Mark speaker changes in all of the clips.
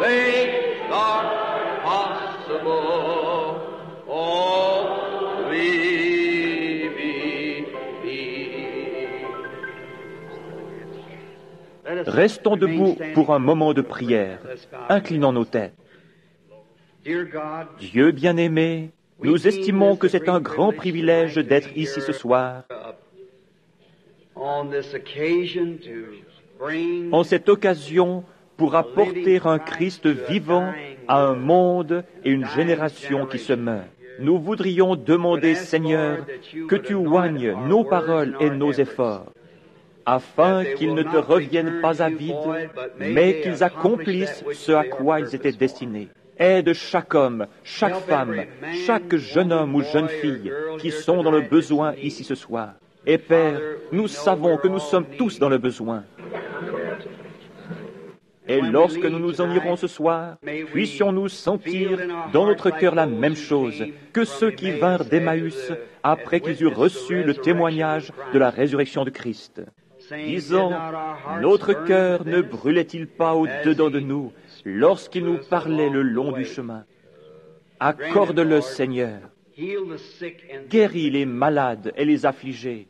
Speaker 1: things are possible. Oh, believe me.
Speaker 2: Restons debout pour un moment de prière, inclinant nos têtes. Dieu bien-aimé, nous estimons que c'est un grand privilège d'être ici ce soir, en cette occasion pour apporter un Christ vivant à un monde et une génération qui se meurt. Nous voudrions demander, Seigneur, que tu oignes nos paroles et nos efforts, afin qu'ils ne te reviennent pas à vide, mais qu'ils accomplissent ce à quoi ils étaient destinés. Aide chaque homme, chaque femme, chaque jeune homme ou jeune fille qui sont dans le besoin ici ce soir. Et Père, nous savons que nous sommes tous dans le besoin. Et lorsque nous nous en irons ce soir, puissions-nous sentir dans notre cœur la même chose que ceux qui vinrent d'Emmaüs après qu'ils eurent reçu le témoignage de la résurrection de Christ, disant, notre cœur ne brûlait-il pas au-dedans de nous lorsqu'il nous parlait le long du chemin? Accorde-le, Seigneur. Guéris les malades et les affligés.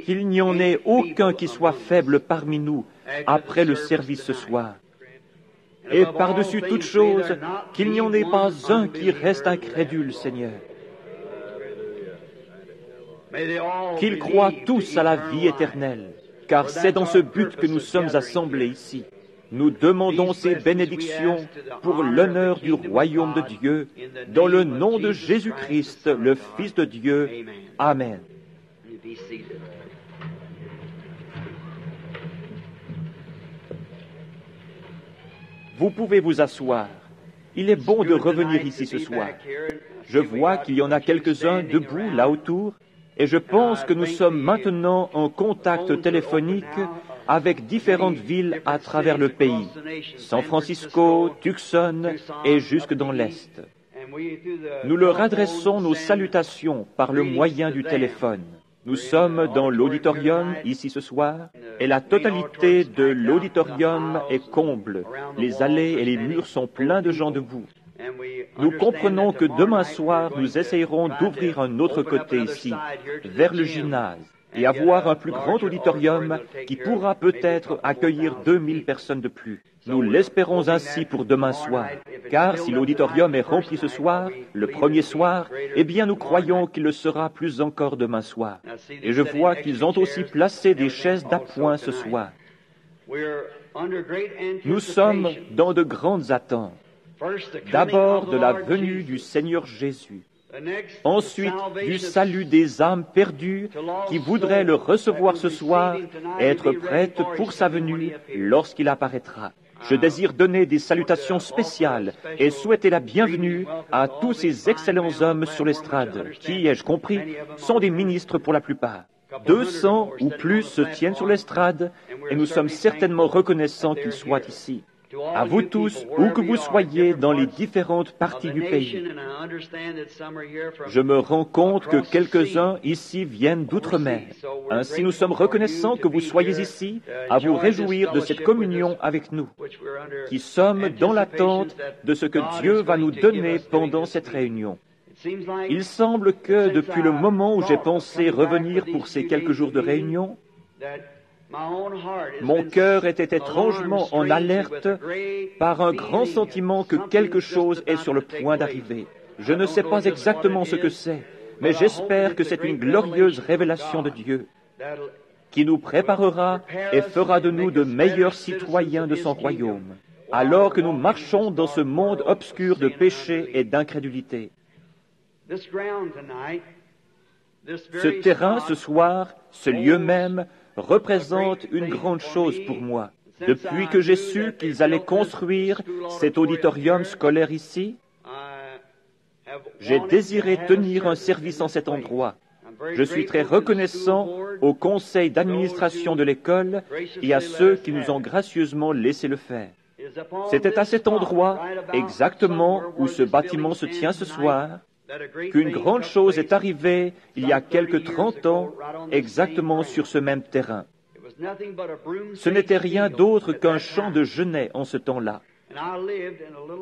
Speaker 2: Qu'il n'y en ait aucun qui soit faible parmi nous après le service ce soir. Et par-dessus toute chose, qu'il n'y en ait pas un qui reste incrédule, Seigneur. Qu'ils croient tous à la vie éternelle, car c'est dans ce but que nous sommes assemblés ici. Nous demandons ces bénédictions pour l'honneur du royaume de Dieu, dans le nom de Jésus-Christ, le Fils de Dieu. Amen. Vous pouvez vous asseoir. Il est bon de revenir ici ce soir. Je vois qu'il y en a quelques-uns debout là autour, et je pense que nous sommes maintenant en contact téléphonique avec différentes villes à travers le pays, San Francisco, Tucson et jusque dans l'Est. Nous leur adressons nos salutations par le moyen du téléphone. Nous sommes dans l'auditorium ici ce soir, et la totalité de l'auditorium est comble. Les allées et les murs sont pleins de gens debout. Nous comprenons que demain soir, nous essayerons d'ouvrir un autre côté ici, vers le gymnase, et avoir un plus grand auditorium qui pourra peut-être accueillir 2000 personnes de plus. Nous l'espérons ainsi pour demain soir, car si l'auditorium est rempli ce soir, le premier soir, eh bien nous croyons qu'il le sera plus encore demain soir. Et je vois qu'ils ont aussi placé des chaises d'appoint ce soir. Nous sommes dans de grandes attentes. D'abord de la venue du Seigneur Jésus, ensuite du salut des âmes perdues qui voudraient le recevoir ce soir et être prêtes pour sa venue lorsqu'il apparaîtra. Je désire donner des salutations spéciales et souhaiter la bienvenue à tous ces excellents hommes sur l'estrade qui, ai-je compris, sont des ministres pour la plupart. 200 ou plus se tiennent sur l'estrade et nous sommes certainement reconnaissants qu'ils soient ici. À vous tous, où que vous soyez dans les différentes parties du pays. Je me rends compte que quelques-uns ici viennent d'outre-mer. Ainsi, nous sommes reconnaissants que vous soyez ici à vous réjouir de cette communion avec nous, qui sommes dans l'attente de ce que Dieu va nous donner pendant cette réunion. Il semble que depuis le moment où j'ai pensé revenir pour ces quelques jours de réunion, mon cœur était étrangement en alerte par un grand sentiment que quelque chose est sur le point d'arriver. Je ne sais pas exactement ce que c'est, mais j'espère que c'est une glorieuse révélation de Dieu qui nous préparera et fera de nous de meilleurs citoyens de son royaume, alors que nous marchons dans ce monde obscur de péché et d'incrédulité. Ce terrain ce soir, ce lieu même, représente une grande chose pour moi. Depuis que j'ai su qu'ils allaient construire cet auditorium scolaire ici, j'ai désiré tenir un service en cet endroit. Je suis très reconnaissant au conseil d'administration de l'école et à ceux qui nous ont gracieusement laissé le faire. C'était à cet endroit, exactement où ce bâtiment se tient ce soir, qu'une grande chose est arrivée il y a quelque 30 ans, exactement sur ce même terrain. Ce n'était rien d'autre qu'un champ de genêts en ce temps-là.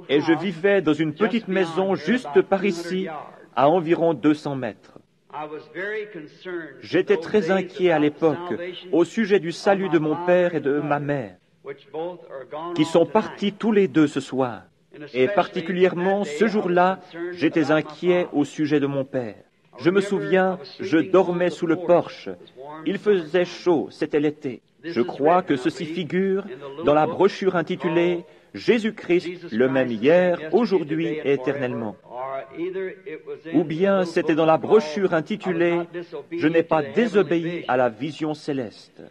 Speaker 2: Et je vivais dans une petite maison juste par ici, à environ 200 mètres. J'étais très inquiet à l'époque au sujet du salut de mon père et de ma mère, qui sont partis tous les deux ce soir. Et particulièrement ce jour-là, j'étais inquiet au sujet de mon père. Je me souviens, je dormais sous le porche. Il faisait chaud, c'était l'été. Je crois que ceci figure dans la brochure intitulée « Jésus-Christ, le même hier, aujourd'hui et éternellement ». Ou bien c'était dans la brochure intitulée « Je n'ai pas désobéi à la vision céleste ».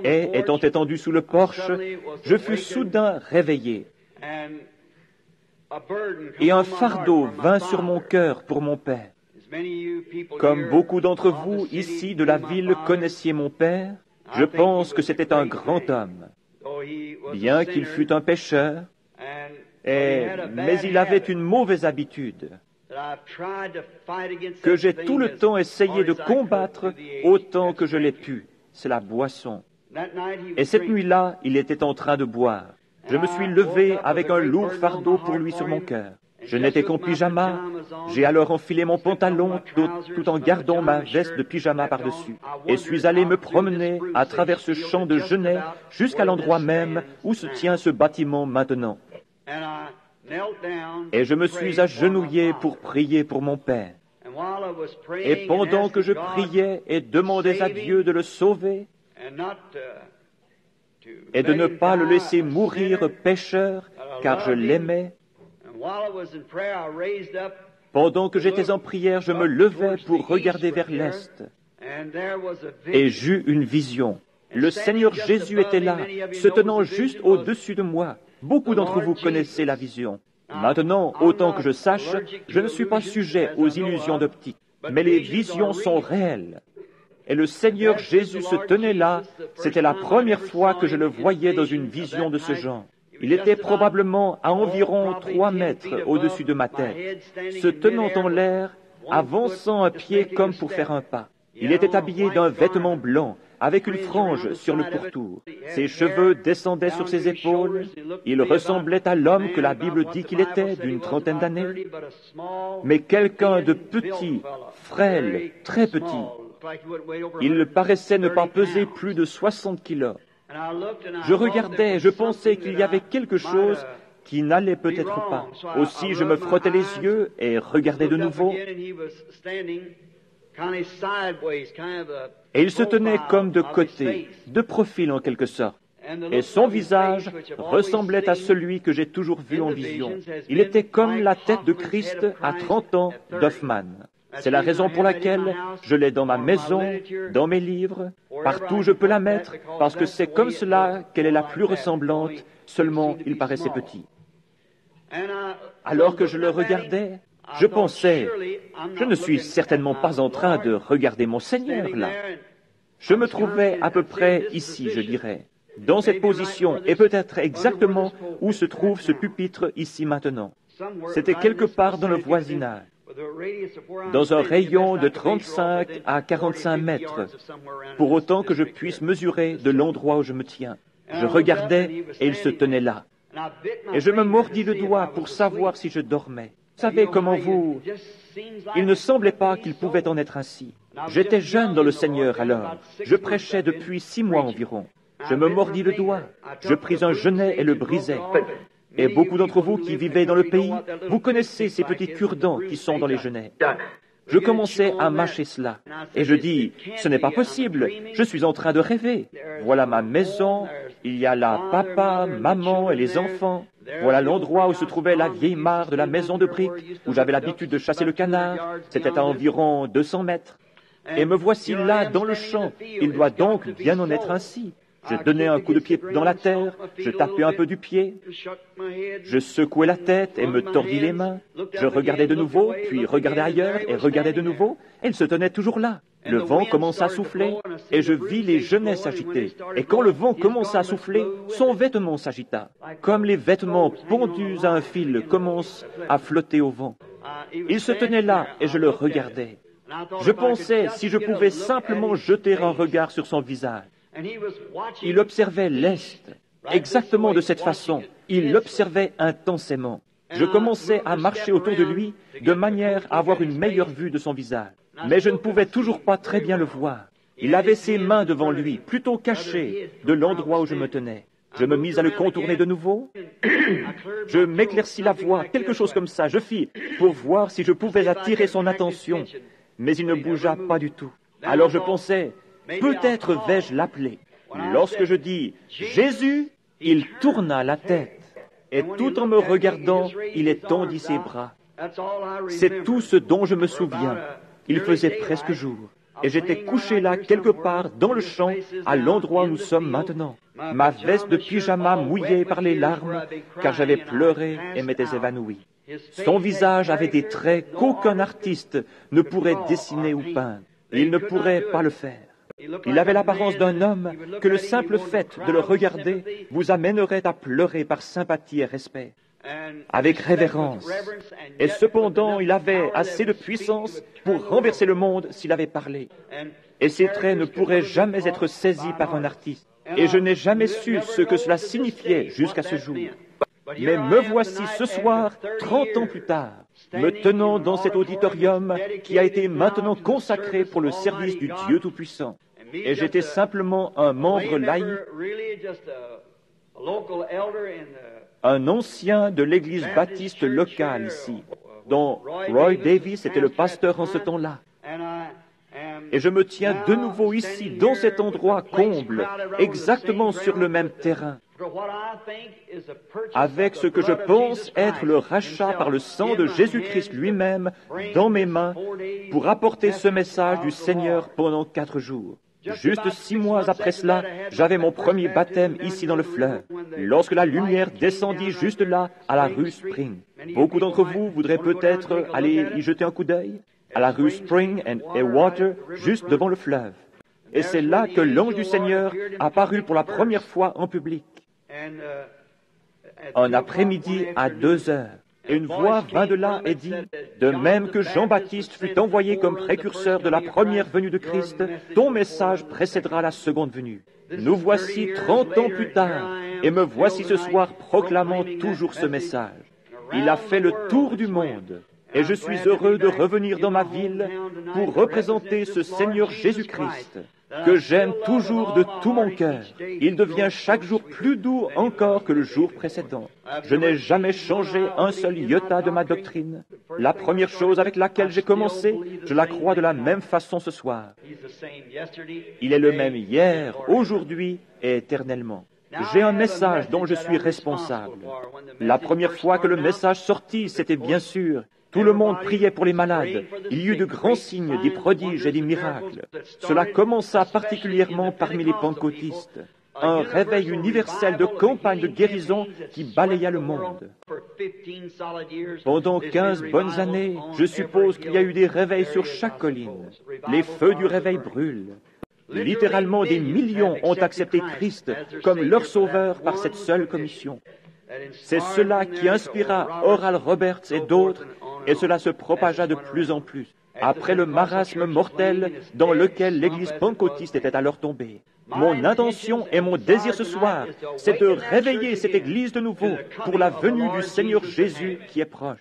Speaker 2: Et, étant étendu sous le porche, je fus soudain réveillé. Et un fardeau vint sur mon cœur pour mon père. Comme beaucoup d'entre vous ici de la ville connaissiez mon père, je pense que c'était un grand homme, bien qu'il fût un pécheur, mais il avait une mauvaise habitude que j'ai tout le temps essayé de combattre autant que je l'ai pu. C'est la boisson. Et cette nuit-là, il était en train de boire. Je me suis levé avec un lourd fardeau pour lui sur mon cœur. Je n'étais qu'en pyjama. J'ai alors enfilé mon pantalon tout en gardant ma veste de pyjama par-dessus et suis allé me promener à travers ce champ de genêts jusqu'à l'endroit même où se tient ce bâtiment maintenant. Et je me suis agenouillé pour prier pour mon père. Et pendant que je priais et demandais à Dieu de le sauver et de ne pas le laisser mourir pécheur, car je l'aimais, pendant que j'étais en prière, je me levais pour regarder vers l'est. Et j'eus une vision. Le Seigneur Jésus était là, se tenant juste au-dessus de moi. Beaucoup d'entre vous connaissez la vision. Maintenant, autant que je sache, je ne suis pas sujet aux illusions d'optique. Mais les visions sont réelles. Et le Seigneur Jésus se tenait là. C'était la première fois que je le voyais dans une vision de ce genre. Il était probablement à environ 3 mètres au-dessus de ma tête, se tenant en l'air, avançant un pied comme pour faire un pas. Il était habillé d'un vêtement blanc, avec une frange sur le pourtour. Ses cheveux descendaient sur ses épaules. Il ressemblait à l'homme que la Bible dit qu'il était, d'une trentaine d'années, mais quelqu'un de petit, frêle, très petit. Il paraissait ne pas peser plus de 60 kilos. Je regardais et je pensais qu'il y avait quelque chose qui n'allait peut-être pas. Aussi, je me frottais les yeux et regardais de nouveau. Et il se tenait comme de côté, de profil en quelque sorte. Et son visage ressemblait à celui que j'ai toujours vu en vision. Il était comme la tête de Christ à 30 ans d'Hoffman. C'est la raison pour laquelle je l'ai dans ma maison, dans mes livres, partout où je peux la mettre, parce que c'est comme cela qu'elle est la plus ressemblante, seulement il paraissait petit. Alors que je le regardais, je pensais, je ne suis certainement pas en train de regarder mon Seigneur là. Je me trouvais à peu près ici, je dirais, dans cette position, et peut-être exactement où se trouve ce pupitre ici maintenant. C'était quelque part dans le voisinage, dans un rayon de 35 à 45 mètres, pour autant que je puisse mesurer de l'endroit où je me tiens. Je regardais et il se tenait là. Et je me mordis le doigt pour savoir si je dormais. Vous savez comment vous... Il ne semblait pas qu'il pouvait en être ainsi. J'étais jeune dans le Seigneur alors. Je prêchais depuis 6 mois environ. Je me mordis le doigt. Je pris un genet et le brisai. Et beaucoup d'entre vous qui vivez dans le pays, vous connaissez ces petits cure-dents qui sont dans les genêts. Je commençais à mâcher cela. Et je dis, ce n'est pas possible, je suis en train de rêver. Voilà ma maison, il y a là papa, maman et les enfants. Voilà l'endroit où se trouvait la vieille mare de la maison de briques, où j'avais l'habitude de chasser le canard. C'était à environ 200 mètres. Et me voici là dans le champ. Il doit donc bien en être ainsi. Je donnais un coup de pied dans la terre, je tapais un peu du pied, je secouais la tête et me tordis les mains. Je regardais de nouveau, puis regardais ailleurs et regardais de nouveau, et il se tenait toujours là. Le vent commença à souffler, et je vis les genêts s'agiter. Et quand le vent commença à souffler, son vêtement s'agita, comme les vêtements pendus à un fil commencent à flotter au vent. Il se tenait là, et je le regardais. Je pensais si je pouvais simplement jeter un regard sur son visage. Il observait l'Est, Exactement de cette façon, il l'observait intensément. Je commençais à marcher autour de lui de manière à avoir une meilleure vue de son visage. Mais je ne pouvais toujours pas très bien le voir. Il avait ses mains devant lui, plutôt cachées de l'endroit où je me tenais. Je me mis à le contourner de nouveau. Je m'éclaircis la voix, quelque chose comme ça, je fis, pour voir si je pouvais attirer son attention. Mais il ne bougea pas du tout. Alors je pensais, peut-être vais-je l'appeler. Lorsque je dis « Jésus », il tourna la tête. Et tout en me regardant, il étendit ses bras. C'est tout ce dont je me souviens. Il faisait presque jour. Et j'étais couché là, quelque part, dans le champ, à l'endroit où nous sommes maintenant. Ma veste de pyjama mouillée par les larmes, car j'avais pleuré et m'étais évanoui. Son visage avait des traits qu'aucun artiste ne pourrait dessiner ou peindre. Il ne pourrait pas le faire. Il avait l'apparence d'un homme que le simple fait de le regarder vous amènerait à pleurer par sympathie et respect, avec révérence. Et cependant, il avait assez de puissance pour renverser le monde s'il avait parlé. Et ses traits ne pourraient jamais être saisis par un artiste. Et je n'ai jamais su ce que cela signifiait jusqu'à ce jour. Mais me voici ce soir, 30 ans plus tard, me tenant dans cet auditorium qui a été maintenant consacré pour le service du Dieu Tout-Puissant. Et j'étais simplement un membre laïc, un ancien de l'église baptiste locale ici, dont Roy Davis était le pasteur en ce temps-là. Et je me tiens de nouveau ici, dans cet endroit comble, exactement sur le même terrain, avec ce que je pense être le rachat par le sang de Jésus-Christ lui-même dans mes mains pour apporter ce message du Seigneur pendant 4 jours. Juste 6 mois après cela, j'avais mon premier baptême ici dans le fleuve, lorsque la lumière descendit juste là, à la rue Spring. Beaucoup d'entre vous voudraient peut-être aller y jeter un coup d'œil, à la rue Spring et Water, juste devant le fleuve. Et c'est là que l'ange du Seigneur apparut pour la première fois en public. Un après-midi à 2 heures. Et une voix vint de là et dit, « De même que Jean-Baptiste fut envoyé comme précurseur de la première venue de Christ, ton message précédera la seconde venue. Nous voici 30 ans plus tard, et me voici ce soir proclamant toujours ce message. Il a fait le tour du monde, et je suis heureux de revenir dans ma ville pour représenter ce Seigneur Jésus-Christ, que j'aime toujours de tout mon cœur. Il devient chaque jour plus doux encore que le jour précédent. Je n'ai jamais changé un seul iota de ma doctrine. La première chose avec laquelle j'ai commencé, je la crois de la même façon ce soir. Il est le même hier, aujourd'hui et éternellement. J'ai un message dont je suis responsable. La première fois que le message sortit, c'était bien sûr, tout le monde priait pour les malades. Il y eut de grands signes, des prodiges et des miracles. Cela commença particulièrement parmi les pentecôtistes. Un réveil universel de campagne de guérison qui balaya le monde. Pendant 15 bonnes années, je suppose qu'il y a eu des réveils sur chaque colline. Les feux du réveil brûlent. Littéralement, des millions ont accepté Christ comme leur sauveur par cette seule commission. C'est cela qui inspira Oral Roberts et d'autres, et cela se propagea de plus en plus, après le marasme mortel dans lequel l'Église pentecôtiste était alors tombée. Mon intention et mon désir ce soir, c'est de réveiller cette Église de nouveau pour la venue du Seigneur Jésus qui est proche.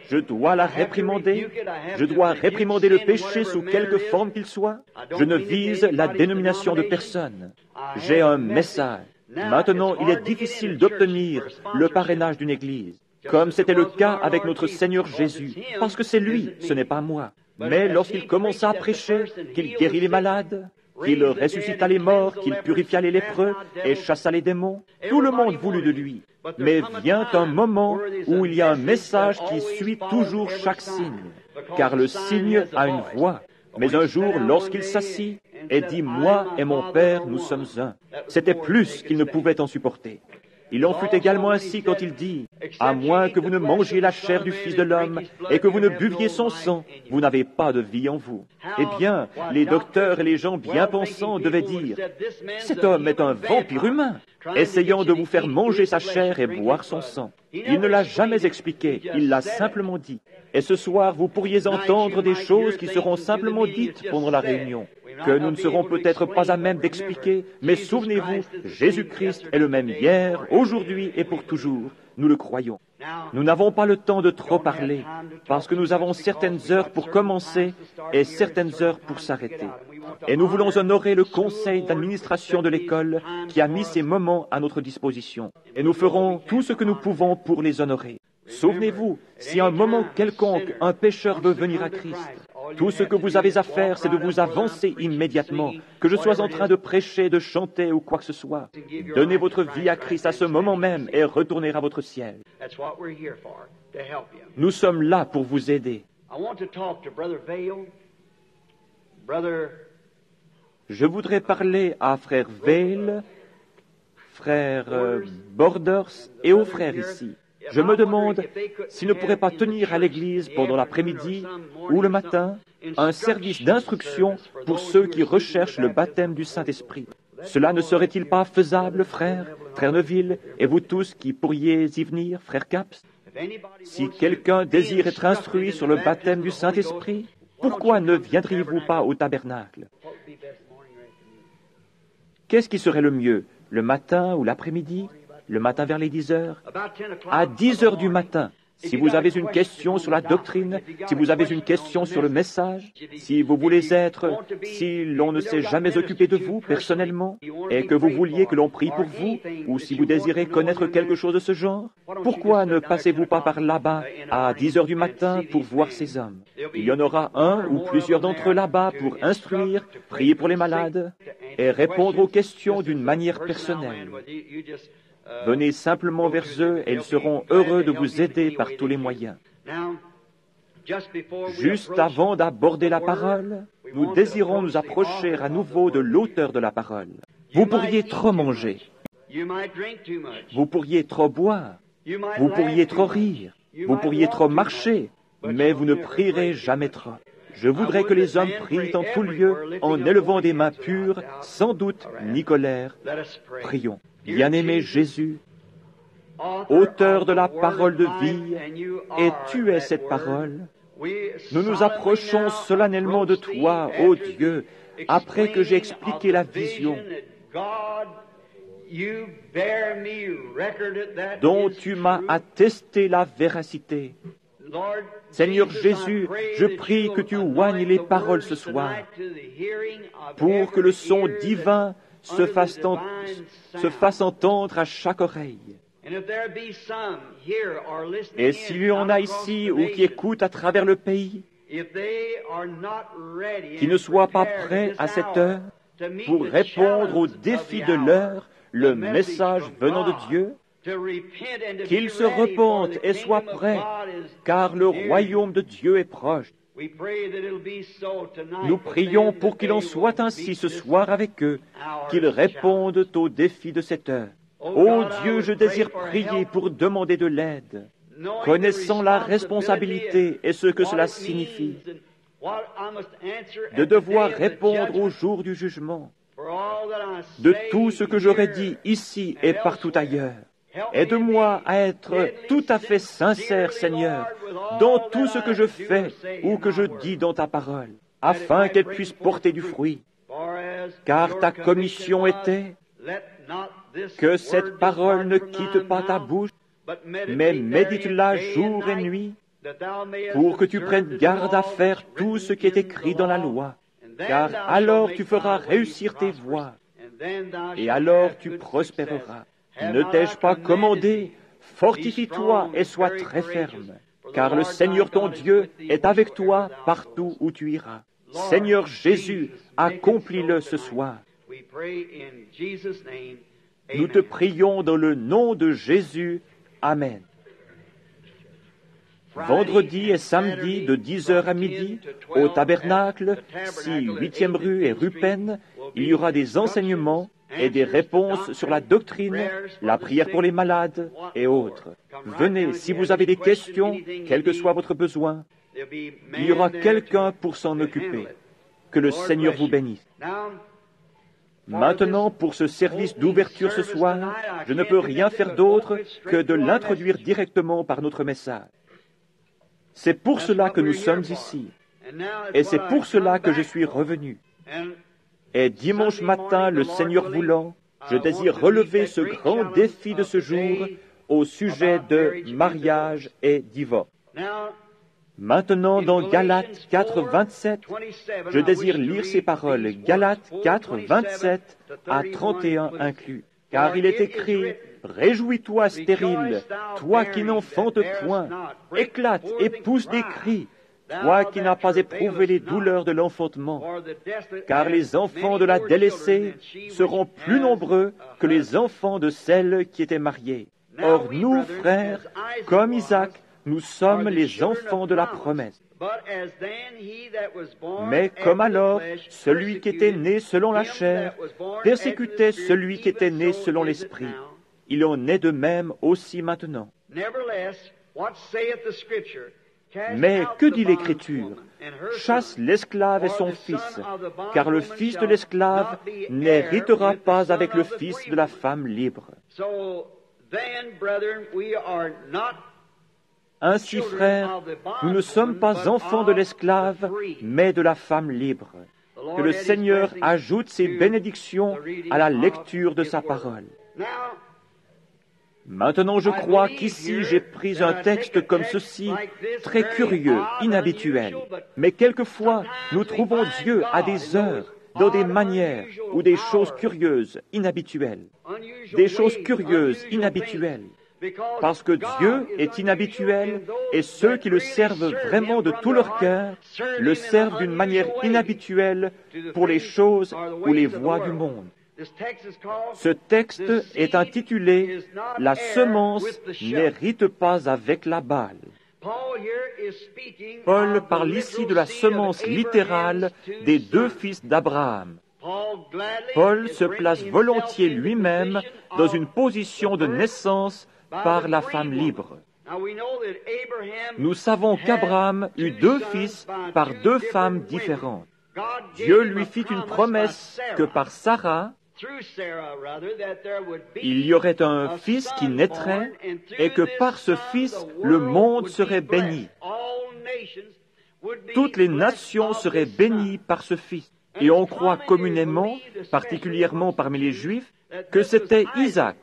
Speaker 2: Je dois la réprimander. Je dois réprimander le péché sous quelque forme qu'il soit. Je ne vise la dénomination de personne. J'ai un message. Maintenant, il est difficile d'obtenir le parrainage d'une Église, comme c'était le cas avec notre Seigneur Jésus, parce que c'est lui, ce n'est pas moi. Mais lorsqu'il commença à prêcher, qu'il guérit les malades, qu'il ressuscita les morts, qu'il purifia les lépreux et chassa les démons, tout le monde voulut de lui. Mais vient un moment où il y a un message qui suit toujours chaque signe, car le signe a une voix. Mais un jour, lorsqu'il s'assit et dit « Moi et mon Père, nous sommes un », c'était plus qu'il ne pouvait en supporter. Il en fut également ainsi quand il dit « À moins que vous ne mangiez la chair du Fils de l'homme et que vous ne buviez son sang, vous n'avez pas de vie en vous. » Eh bien, les docteurs et les gens bien pensants devaient dire « Cet homme est un vampire humain, essayant de vous faire manger sa chair et boire son sang. » Il ne l'a jamais expliqué, il l'a simplement dit. Et ce soir, vous pourriez entendre des choses qui seront simplement dites pendant la réunion. que nous ne serons peut-être pas à même d'expliquer, mais souvenez-vous, Jésus-Christ est le même hier, aujourd'hui et pour toujours. Nous le croyons. Nous n'avons pas le temps de trop parler, parce que nous avons certaines heures pour commencer et certaines heures pour s'arrêter. Et nous voulons honorer le conseil d'administration de l'école qui a mis ces moments à notre disposition. Et nous ferons tout ce que nous pouvons pour les honorer. Souvenez-vous, si à un moment quelconque un pécheur veut venir à Christ, tout ce que vous avez à faire, c'est de vous avancer immédiatement, que je sois en train de prêcher, de chanter ou quoi que ce soit. Donnez votre vie à Christ à ce moment même et retournez à votre ciel. Nous sommes là pour vous aider. Je voudrais parler à frère Vail, frère Borders et aux frères ici. Je me demande s'ils ne pourraient pas tenir à l'église pendant l'après-midi ou le matin un service d'instruction pour ceux qui recherchent le baptême du Saint-Esprit. Cela ne serait-il pas faisable, frère Neville, et vous tous qui pourriez y venir, frère Capps? Si quelqu'un désire être instruit sur le baptême du Saint-Esprit, pourquoi ne viendriez-vous pas au tabernacle? Qu'est-ce qui serait le mieux, le matin ou l'après-midi? Le matin vers les 10 heures? À 10 heures du matin. Si vous avez une question sur la doctrine, si vous avez une question sur le message, si vous voulez être, si l'on ne s'est jamais occupé de vous personnellement, et que vous vouliez que l'on prie pour vous, ou si vous désirez connaître quelque chose de ce genre, pourquoi ne passez-vous pas par là-bas à 10 heures du matin pour voir ces hommes? Il y en aura un ou plusieurs d'entre eux là-bas pour instruire, prier pour les malades, et répondre aux questions d'une manière personnelle. Venez simplement vers eux et ils seront heureux de vous aider par tous les moyens. Juste avant d'aborder la parole, nous désirons nous approcher à nouveau de l'auteur de la parole. Vous pourriez trop manger. Vous pourriez trop boire. Vous pourriez trop rire. Vous pourriez trop marcher. Mais vous ne prierez jamais trop. Je voudrais que les hommes prient en tout lieu en élevant des mains pures, sans doute ni colère. Prions. Bien-aimé Jésus, auteur de la parole de vie, et tu es cette parole, nous nous approchons solennellement de toi, ô Dieu, après que j'ai expliqué la vision dont tu m'as attesté la véracité. Seigneur Jésus, je prie que tu oignes les paroles ce soir pour que le son divin se fasse entendre à chaque oreille. Et s'il y en a ici ou qui écoutent à travers le pays, qui ne soient pas prêts à cette heure pour répondre au défi de l'heure, le message venant de Dieu, qu'ils se repentent et soient prêts, car le royaume de Dieu est proche. Nous prions pour qu'il en soit ainsi ce soir avec eux, qu'ils répondent au défi de cette heure. Ô Dieu, je désire prier pour demander de l'aide, connaissant la responsabilité et ce que cela signifie, de devoir répondre au jour du jugement, de tout ce que j'aurais dit ici et partout ailleurs. Aide-moi à être tout à fait sincère, Seigneur, dans tout ce que je fais ou que je dis dans ta parole, afin qu'elle puisse porter du fruit. Car ta commission était que cette parole ne quitte pas ta bouche, mais médite-la jour et nuit, pour que tu prennes garde à faire tout ce qui est écrit dans la loi. Car alors tu feras réussir tes voies, et alors tu prospéreras. Ne t'ai-je pas commandé, fortifie-toi et sois très ferme, car le Seigneur ton Dieu est avec toi partout où tu iras. Seigneur Jésus, accomplis-le ce soir. Nous te prions dans le nom de Jésus. Amen. Vendredi et samedi de 10h à midi, au tabernacle, 8e rue et rue Penn, il y aura des enseignements et des réponses sur la doctrine, la prière pour les malades et autres. Venez, si vous avez des questions, quel que soit votre besoin, il y aura quelqu'un pour s'en occuper. Que le Seigneur vous bénisse. Maintenant, pour ce service d'ouverture ce soir, je ne peux rien faire d'autre que de l'introduire directement par notre message. C'est pour cela que nous sommes ici. Et c'est pour cela que je suis revenu. Et dimanche matin, le Seigneur voulant, je désire relever ce grand défi de ce jour au sujet de mariage et divorce. Maintenant, dans Galates 4, 27, je désire lire ces paroles, Galates 4, 27 à 31 inclus. Car il est écrit, « Réjouis-toi, stérile, toi qui n'enfantes point, éclate et pousse des cris, toi qui n'as pas éprouvé les douleurs de l'enfantement, car les enfants de la délaissée seront plus nombreux que les enfants de celle qui était mariée. Or nous, frères, comme Isaac, nous sommes les enfants de la promesse. Mais comme alors, celui qui était né selon la chair persécutait celui qui était né selon l'esprit, il en est de même aussi maintenant. Mais que dit l'Écriture? Chasse l'esclave et son fils, car le fils de l'esclave n'héritera pas avec le fils de la femme libre. Ainsi, frères, nous ne sommes pas enfants de l'esclave, mais de la femme libre. Que le Seigneur ajoute ses bénédictions à la lecture de sa parole. Maintenant, je crois qu'ici, j'ai pris un texte comme ceci, très curieux, inhabituel. Mais quelquefois, nous trouvons Dieu à des heures, dans des manières ou des choses curieuses, inhabituelles. Des choses curieuses, inhabituelles. Parce que Dieu est inhabituel et ceux qui le servent vraiment de tout leur cœur le servent d'une manière inhabituelle pour les choses ou les voies du monde. Ce texte est intitulé « La semence n'hérite pas avec la balle ». Paul parle ici de la semence littérale des deux fils d'Abraham. Paul se place volontiers lui-même dans une position de naissance par la femme libre. Nous savons qu'Abraham eut deux fils par deux femmes différentes. Dieu lui fit une promesse que par Sarah, il y aurait un fils qui naîtrait et que par ce fils, le monde serait béni. Toutes les nations seraient bénies par ce fils. Et on croit communément, particulièrement parmi les Juifs, que c'était Isaac.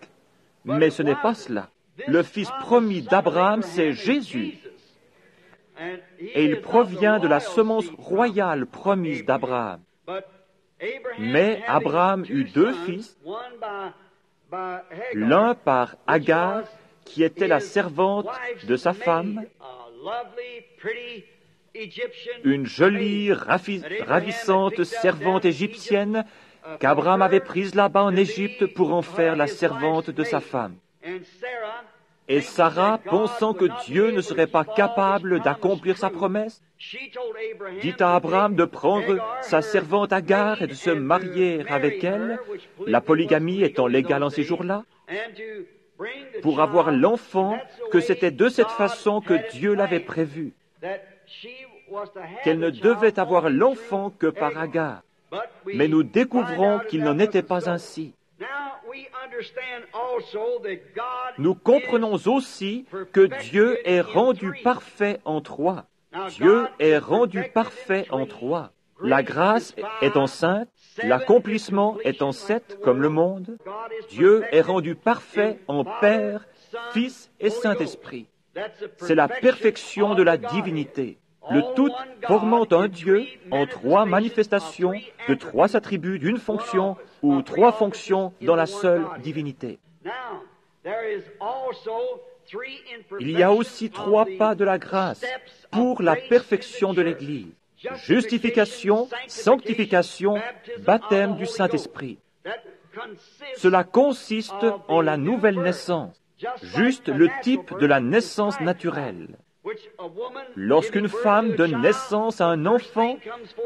Speaker 2: Mais ce n'est pas cela. Le fils promis d'Abraham, c'est Jésus. Et il provient de la semence royale promise d'Abraham. Mais Abraham eut deux fils, l'un par Agar, qui était la servante de sa femme, une jolie, ravissante servante égyptienne qu'Abraham avait prise là-bas en Égypte pour en faire la servante de sa femme. Et Sarah, pensant que Dieu ne serait pas capable d'accomplir sa promesse, dit à Abraham de prendre sa servante Agar et de se marier avec elle, la polygamie étant légale en ces jours-là, pour avoir l'enfant, que c'était de cette façon que Dieu l'avait prévu, qu'elle ne devait avoir l'enfant que par Agar. Mais nous découvrons qu'il n'en était pas ainsi. Nous comprenons aussi que Dieu est rendu parfait en trois. Dieu est rendu parfait en trois. La grâce est enceinte, l'accomplissement est en sept, comme le monde. Dieu est rendu parfait en Père, Fils et Saint-Esprit. C'est la perfection de la divinité. Le tout formant un Dieu en trois manifestations de trois attributs d'une fonction ou trois fonctions dans la seule divinité. Il y a aussi trois pas de la grâce pour la perfection de l'Église. Justification, sanctification, baptême du Saint-Esprit. Cela consiste en la nouvelle naissance, juste le type de la naissance naturelle. Lorsqu'une femme donne naissance à un enfant,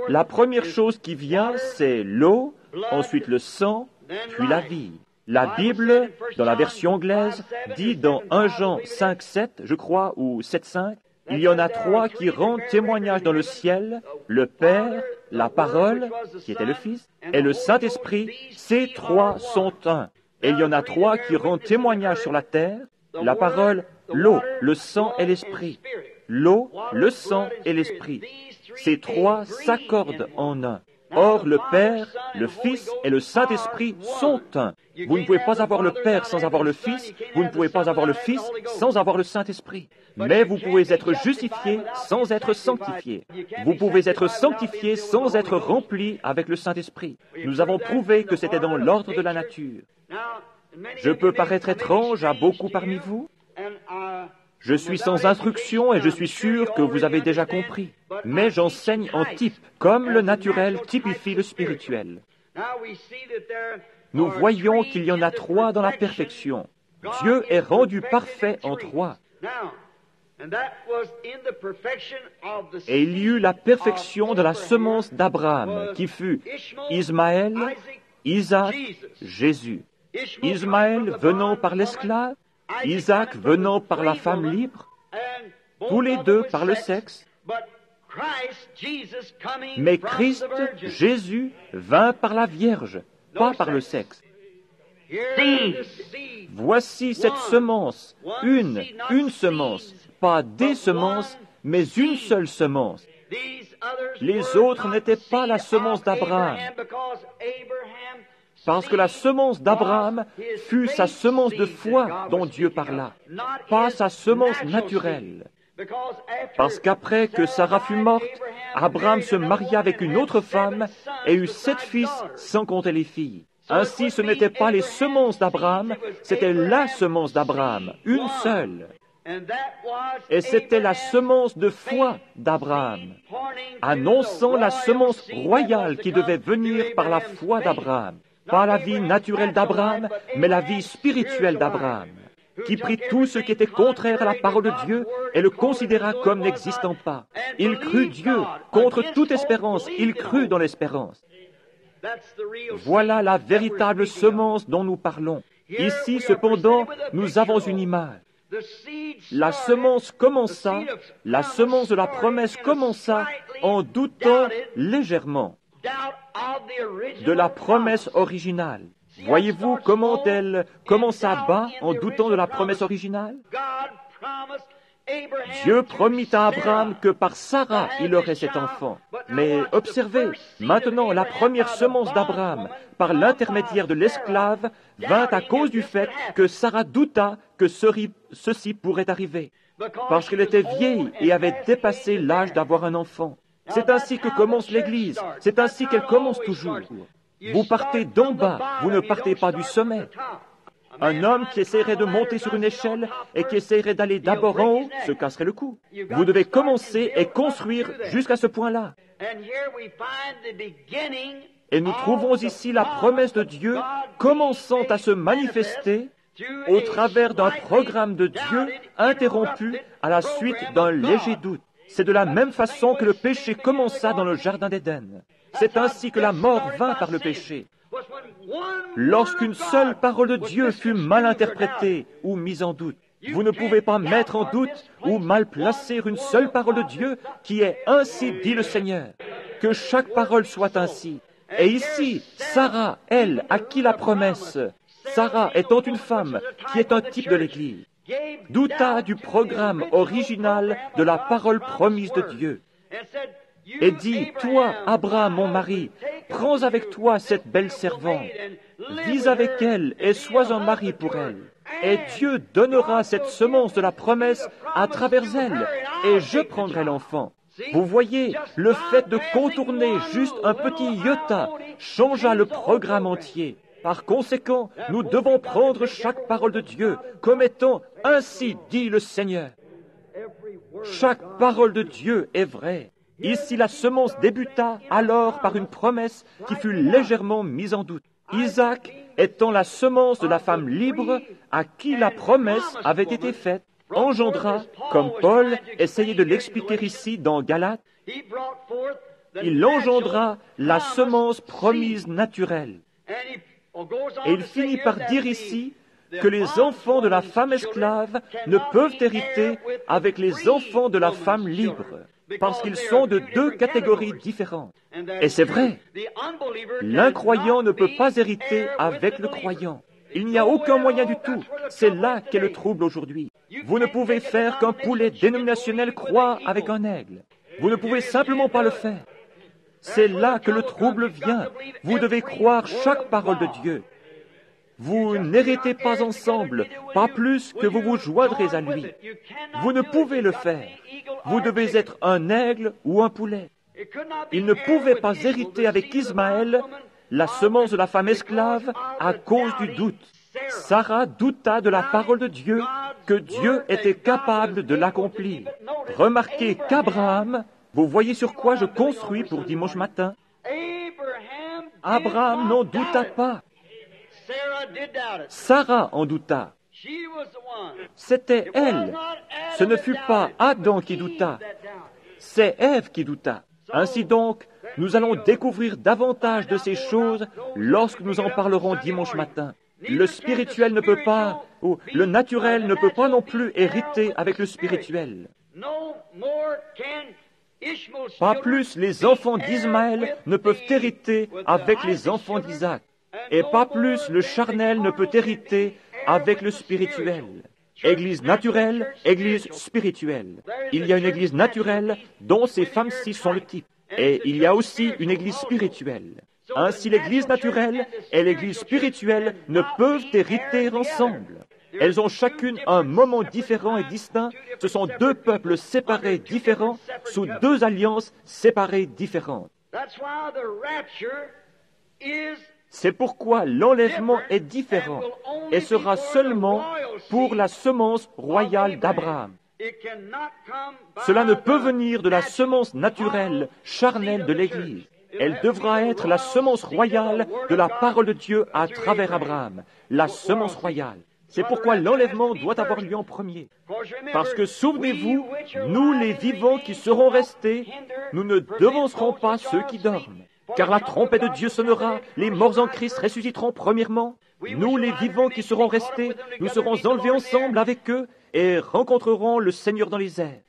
Speaker 2: la première chose qui vient, c'est l'eau, ensuite le sang, puis la vie. La Bible, dans la version anglaise, dit dans 1 Jean 5:7, je crois, ou 7:5, il y en a trois qui rendent témoignage dans le ciel, le Père, la parole, qui était le Fils, et le Saint-Esprit, ces trois sont un. Et il y en a trois qui rendent témoignage sur la terre, la parole, l'eau, le sang et l'esprit. L'eau, le sang et l'esprit. Ces trois s'accordent en un. Or, le Père, le Fils et le Saint-Esprit sont un. Vous ne pouvez pas avoir le Père sans avoir le Fils, vous ne pouvez pas avoir le Fils sans avoir le Saint-Esprit. Mais vous pouvez être justifié sans être sanctifié. Vous pouvez être sanctifié sans être rempli avec le Saint-Esprit. Nous avons prouvé que c'était dans l'ordre de la nature. Je peux paraître étrange à beaucoup parmi vous. Je suis sans instruction et je suis sûr que vous avez déjà compris. Mais j'enseigne en type, comme le naturel typifie le spirituel. Nous voyons qu'il y en a trois dans la perfection. Dieu est rendu parfait en trois. Et il y eut la perfection de la semence d'Abraham, qui fut Ismaël, Isaac, Jésus. Ismaël venant par l'esclave, Isaac venant par la femme libre, tous les deux par le sexe. Mais Christ, Jésus, vint par la Vierge, pas par le sexe. Voici cette semence, une semence, pas des semences, mais une seule semence. Les autres n'étaient pas la semence d'Abraham, parce que la semence d'Abraham fut sa semence de foi dont Dieu parla, pas sa semence naturelle. Parce qu'après que Sarah fut morte, Abraham se maria avec une autre femme et eut 7 fils sans compter les filles. Ainsi, ce n'étaient pas les semences d'Abraham, c'était la semence d'Abraham, une seule. Et c'était la semence de foi d'Abraham, annonçant la semence royale qui devait venir par la foi d'Abraham. Pas la vie naturelle d'Abraham, mais la vie spirituelle d'Abraham, qui prit tout ce qui était contraire à la parole de Dieu et le considéra comme n'existant pas. Il crut Dieu contre toute espérance, il crut dans l'espérance. Voilà la véritable semence dont nous parlons. Ici, cependant, nous avons une image. La semence commença, la semence de la promesse commença en doutant légèrement de la promesse originale. Voyez-vous comment elle commença bas en doutant de la promesse originale? Dieu promit à Abraham que par Sarah il aurait cet enfant. Mais observez, maintenant la première semence d'Abraham, par l'intermédiaire de l'esclave, vint à cause du fait que Sarah douta que ceci pourrait arriver, parce qu'elle était vieille et avait dépassé l'âge d'avoir un enfant. C'est ainsi que commence l'Église, c'est ainsi qu'elle commence toujours. Vous partez d'en bas, vous ne partez pas du sommet. Un homme qui essaierait de monter sur une échelle et qui essaierait d'aller d'abord en haut se casserait le cou. Vous devez commencer et construire jusqu'à ce point-là. Et nous trouvons ici la promesse de Dieu commençant à se manifester au travers d'un programme de Dieu interrompu à la suite d'un léger doute. C'est de la même façon que le péché commença dans le Jardin d'Éden. C'est ainsi que la mort vint par le péché. Lorsqu'une seule parole de Dieu fut mal interprétée ou mise en doute, vous ne pouvez pas mettre en doute ou mal placer une seule parole de Dieu qui est « Ainsi dit le Seigneur ». Que chaque parole soit ainsi. Et ici, Sarah, elle, à qui la promesse, Sarah étant une femme qui est un type de l'Église, douta du programme original de la parole promise de Dieu et dit, « Toi, Abraham, mon mari, prends avec toi cette belle servante, vis avec elle et sois un mari pour elle. Et Dieu donnera cette semence de la promesse à travers elle, et je prendrai l'enfant. » Vous voyez, le fait de contourner juste un petit iota changea le programme entier. Par conséquent, nous devons prendre chaque parole de Dieu comme étant « Ainsi dit le Seigneur ». Chaque parole de Dieu est vraie. Ici, la semence débuta alors par une promesse qui fut légèrement mise en doute. Isaac étant la semence de la femme libre à qui la promesse avait été faite, engendra, comme Paul essayait de l'expliquer ici dans Galates, il engendra la semence promise naturelle. Et il finit par dire ici que les enfants de la femme esclave ne peuvent hériter avec les enfants de la femme libre, parce qu'ils sont de deux catégories différentes. Et c'est vrai, l'incroyant ne peut pas hériter avec le croyant. Il n'y a aucun moyen du tout. C'est là qu'est le trouble aujourd'hui. Vous ne pouvez faire qu'un poulet dénominationnel croire avec un aigle. Vous ne pouvez simplement pas le faire. C'est là que le trouble vient. Vous devez croire chaque parole de Dieu. Vous n'héritez pas ensemble, pas plus que vous vous joindrez à lui. Vous ne pouvez le faire. Vous devez être un aigle ou un poulet. Il ne pouvait pas hériter avec Ismaël la semence de la femme esclave à cause du doute. Sarah douta de la parole de Dieu, que Dieu était capable de l'accomplir. Remarquez qu'Abraham, vous voyez sur quoi je construis pour dimanche matin, Abraham n'en douta pas. Sarah en douta. C'était elle. Ce ne fut pas Adam qui douta. C'est Ève qui douta. Ainsi donc, nous allons découvrir davantage de ces choses lorsque nous en parlerons dimanche matin. Le spirituel ne peut pas, ou le naturel ne peut pas non plus hériter avec le spirituel. Pas plus les enfants d'Ismaël ne peuvent hériter avec les enfants d'Isaac. Et pas plus le charnel ne peut hériter avec le spirituel. Église naturelle, Église spirituelle. Il y a une Église naturelle dont ces femmes-ci sont le type. Et il y a aussi une Église spirituelle. Ainsi l'Église naturelle et l'Église spirituelle ne peuvent hériter ensemble. Elles ont chacune un moment différent et distinct. Ce sont deux peuples séparés différents, sous deux alliances séparées différentes. C'est pourquoi l'enlèvement est différent et sera seulement pour la semence royale d'Abraham. Cela ne peut venir de la semence naturelle, charnelle de l'Église. Elle devra être la semence royale de la parole de Dieu à travers Abraham, la semence royale. C'est pourquoi l'enlèvement doit avoir lieu en premier. Parce que souvenez-vous, nous les vivants qui serons restés, nous ne devancerons pas ceux qui dorment. Car la trompette de Dieu sonnera, les morts en Christ ressusciteront premièrement. Nous, les vivants qui serons restés, nous serons enlevés ensemble avec eux et rencontrerons le Seigneur dans les airs.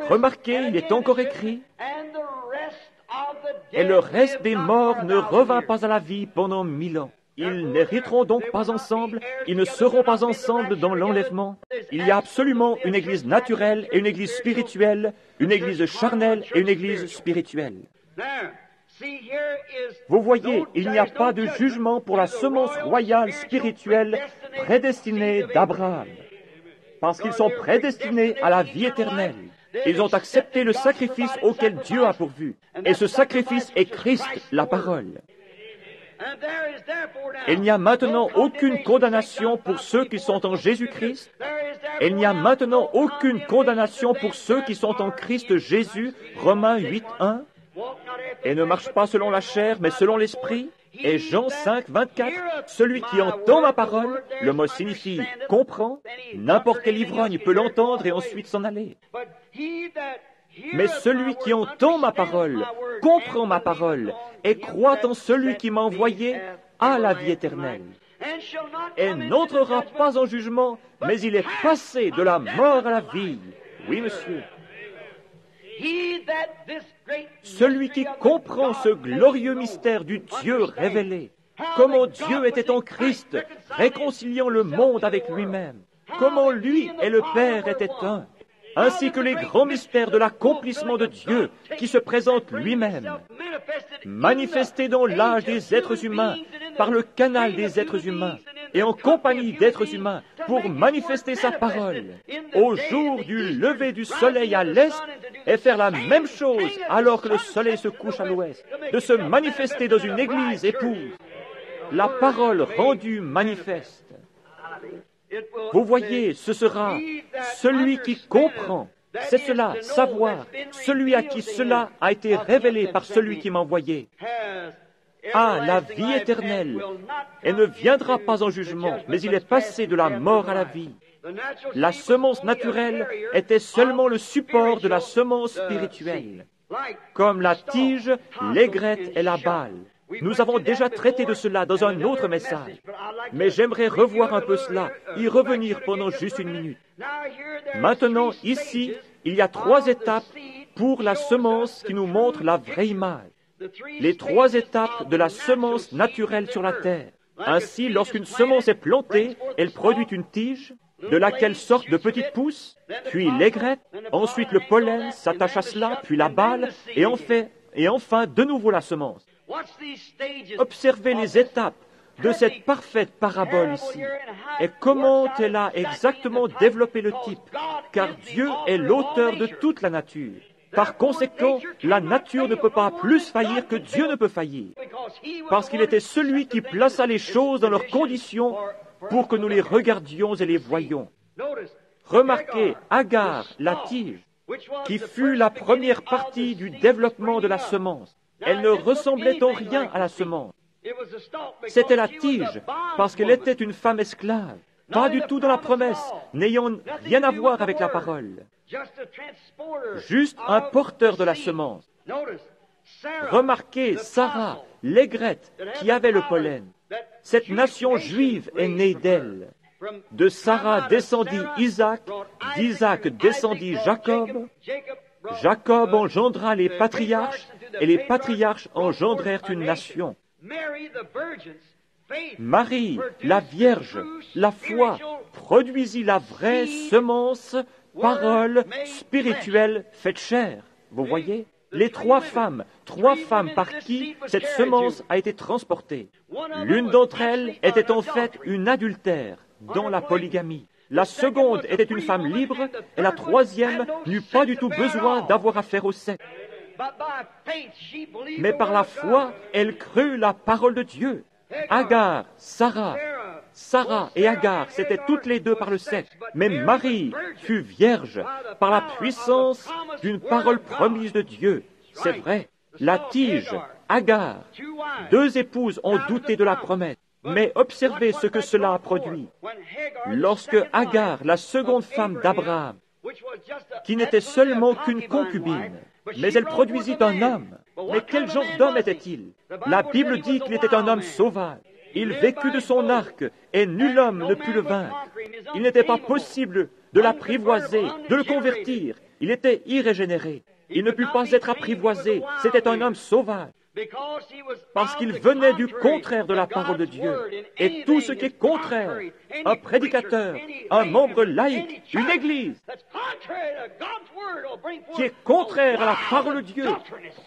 Speaker 2: Remarquez, il est encore écrit, « Et le reste des morts ne revint pas à la vie pendant 1000 ans. » Ils n'hériteront donc pas ensemble, ils ne seront pas ensemble dans l'enlèvement. Il y a absolument une Église naturelle et une Église spirituelle, une Église charnelle et une Église spirituelle. Vous voyez, il n'y a pas de jugement pour la semence royale spirituelle prédestinée d'Abraham, parce qu'ils sont prédestinés à la vie éternelle. Ils ont accepté le sacrifice auquel Dieu a pourvu, et ce sacrifice est Christ, la parole. Il n'y a maintenant aucune condamnation pour ceux qui sont en Jésus-Christ. Il n'y a maintenant aucune condamnation pour ceux qui sont en Christ Jésus, Romains 8:1. Et ne marche pas selon la chair, mais selon l'esprit. Et Jean 5:24, celui qui entend ma parole, le mot signifie comprend, n'importe quel ivrogne peut l'entendre et ensuite s'en aller. Mais celui qui entend ma parole, comprend ma parole, et croit en celui qui m'a envoyé, a la vie éternelle. Et n'entrera pas en jugement, mais il est passé de la mort à la vie. Oui, monsieur. Celui qui comprend ce glorieux mystère du Dieu révélé, comment Dieu était en Christ, réconciliant le monde avec lui-même, comment lui et le Père étaient un, ainsi que les grands mystères de l'accomplissement de Dieu qui se présente lui-même, manifesté dans l'âge des êtres humains, par le canal des êtres humains, et en compagnie d'êtres humains, pour manifester sa parole, au jour du lever du soleil à l'est, et faire la même chose alors que le soleil se couche à l'ouest, de se manifester dans une église épouse, la parole rendue manifeste. Vous voyez, ce sera celui qui comprend, c'est cela, savoir, celui à qui cela a été révélé par celui qui m'a envoyé, a la vie éternelle et ne viendra pas en jugement, mais il est passé de la mort à la vie. La semence naturelle était seulement le support de la semence spirituelle, comme la tige, l'aigrette et la balle. Nous avons déjà traité de cela dans un autre message, mais j'aimerais revoir un peu cela, y revenir pendant juste une minute. Maintenant, ici, il y a 3 étapes pour la semence qui nous montrent la vraie image. Les 3 étapes de la semence naturelle sur la terre. Ainsi, lorsqu'une semence est plantée, elle produit une tige, de laquelle sortent de petites pousses, puis l'aigrette, ensuite le pollen s'attache à cela, puis la balle, et et enfin de nouveau la semence.
Speaker 1: Watch these stages
Speaker 2: Observez
Speaker 1: of
Speaker 2: les
Speaker 1: this
Speaker 2: étapes de cette parfaite parabole ici, et comment elle a exactement développé le type, car Dieu est l'auteur de toute la nature. Par conséquent, la nature ne peut pas plus faillir que Dieu ne peut faillir, parce qu'il était celui qui plaça les choses dans leurs conditions pour que nous les regardions et les voyions. Remarquez Agar, la tige, qui fut la première partie du développement de la semence. Elle ne ressemblait en rien à la semence. C'était la tige, parce qu'elle était une femme esclave, pas du tout dans la promesse, n'ayant rien à voir avec la parole. Juste un porteur de la semence. Remarquez Sarah, l'aigrette, qui avait le pollen. Cette nation juive est née d'elle. De Sarah descendit Isaac, d'Isaac descendit Jacob. Jacob engendra les patriarches, et les patriarches engendrèrent une nation. Marie, la Vierge, la foi, produisit la vraie semence, parole spirituelle faite chair. Vous voyez? Les trois femmes par qui cette semence a été transportée. L'une d'entre elles était en fait une adultère dans la polygamie. La seconde était une femme libre, et la troisième n'eut pas du tout besoin d'avoir affaire au sexe. Mais par la foi, elle crut la parole de Dieu. Agar, Sarah et Agar, c'étaient toutes les deux par le sexe. Mais Marie fut vierge par la puissance d'une parole promise de Dieu. C'est vrai. La tige, Agar, deux épouses ont douté de la promesse. Mais observez ce que cela a produit. Lorsque Agar, la seconde femme d'Abraham, qui n'était seulement qu'une concubine, mais elle produisit un homme. Mais quel genre d'homme était-il? La Bible dit qu'il était un homme sauvage. Il vécut de son arc, et nul homme ne put le vaincre. Il n'était pas possible de l'apprivoiser, de le convertir. Il était irrégénéré. Il ne put pas être apprivoisé. C'était un homme sauvage. Parce qu'il venait du contraire de la parole de Dieu. Et tout ce qui est contraire, un prédicateur, un membre laïque, une église, qui est contraire à la parole de Dieu,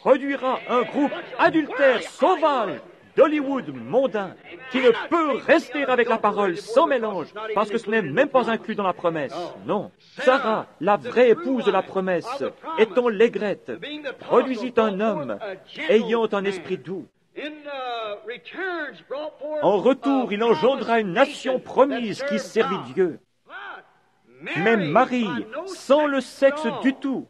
Speaker 2: produira un groupe adultère, sauvage, d'Hollywood mondain, qui ne peut rester avec la parole sans mélange, parce que ce n'est même pas inclus dans la promesse. Non. Sarah, la vraie épouse de la promesse, étant l'aigrette, produisit un homme ayant un esprit doux. En retour, il engendra une nation promise qui servit Dieu. Mais Marie, sans le sexe du tout,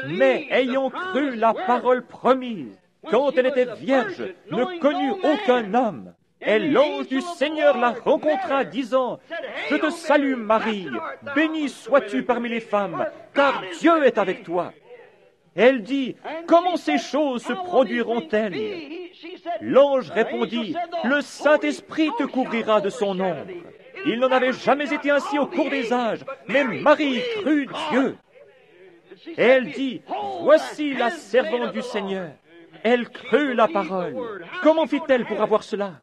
Speaker 2: mais ayant cru la parole promise, quand elle était vierge, ne connut aucun homme. Et l'ange du Seigneur la rencontra, disant, « Je te salue Marie, bénie sois-tu parmi les femmes, car Dieu est avec toi. » Elle dit, « Comment ces choses se produiront-elles » L'ange répondit, « Le Saint-Esprit te couvrira de son ombre. » Il n'en avait jamais été ainsi au cours des âges, mais Marie crut Dieu. Et elle dit, « Voici la servante du Seigneur. » Elle crut la parole. Comment fit-elle pour avoir cela?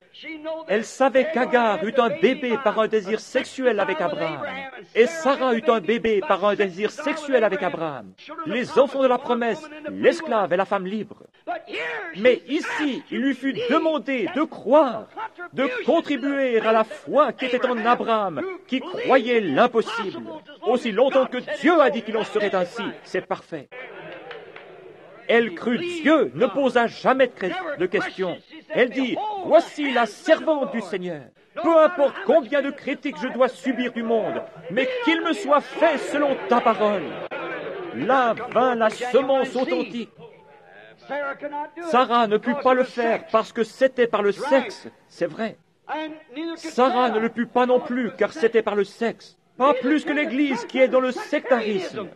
Speaker 2: Elle savait qu'Agar eut un bébé par un désir sexuel avec Abraham. Et Sarah eut un bébé par un désir sexuel avec Abraham. Les enfants de la promesse, l'esclave et la femme libre. Mais ici, il lui fut demandé de croire, de contribuer à la foi qui était en Abraham, qui croyait l'impossible. Aussi longtemps que Dieu a dit qu'il en serait ainsi, c'est parfait. Elle crut Dieu, ne posa jamais de questions. Elle dit, « Voici la servante du Seigneur. Peu importe combien de critiques je dois subir du monde, mais qu'il me soit fait selon ta parole. » Là vint la semence authentique. Sarah ne put pas le faire parce que c'était par le sexe, c'est vrai. Sarah ne le put pas non plus car c'était par le sexe. Pas plus que l'Église qui est dans le sectarisme.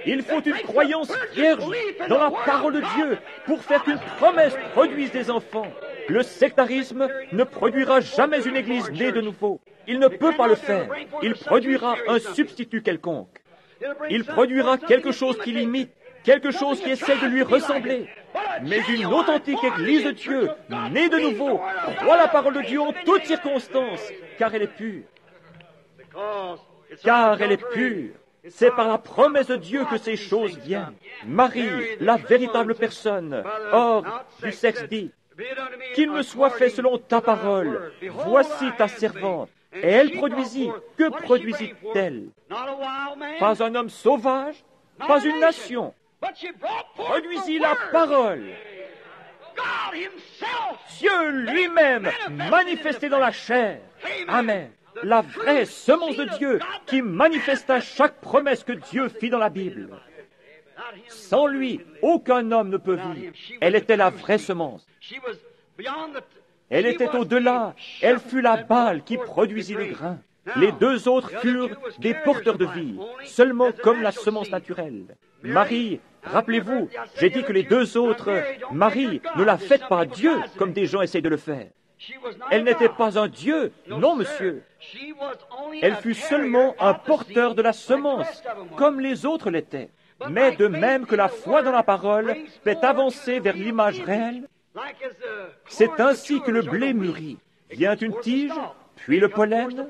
Speaker 2: Il faut une croyance vierge dans la parole de Dieu pour faire qu'une promesse produise des enfants. Le sectarisme ne produira jamais une église née de nouveau. Il ne peut pas le faire. Il produira un substitut quelconque. Il produira quelque chose qui l'imite, quelque chose qui essaie de lui ressembler. Mais une authentique église de Dieu, née de nouveau, croit la parole de Dieu en toutes circonstances, car elle est pure. Car elle est pure. C'est par la promesse de Dieu que ces choses viennent. Marie, la véritable personne, hors du sexe dit, qu'il me soit fait selon ta parole. Voici ta servante. Et elle produisit. Que produisit-elle? Pas un homme sauvage, pas une nation. Produisit la parole. Dieu lui-même manifesté dans la chair. Amen. La vraie semence de Dieu qui manifesta chaque promesse que Dieu fit dans la Bible. Sans lui, aucun homme ne peut vivre. Elle était la vraie semence. Elle était au-delà. Elle fut la balle qui produisit le grain. Les deux autres furent des porteurs de vie, seulement comme la semence naturelle. Marie, rappelez-vous, j'ai dit que les deux autres, Marie, ne la faites pas à Dieu, comme des gens essayent de le faire. Elle n'était pas un Dieu, non monsieur. Elle fut seulement un porteur de la semence, comme les autres l'étaient. Mais de même que la foi dans la parole fait avancer vers l'image réelle, c'est ainsi que le blé mûrit. Vient une tige, puis le pollen,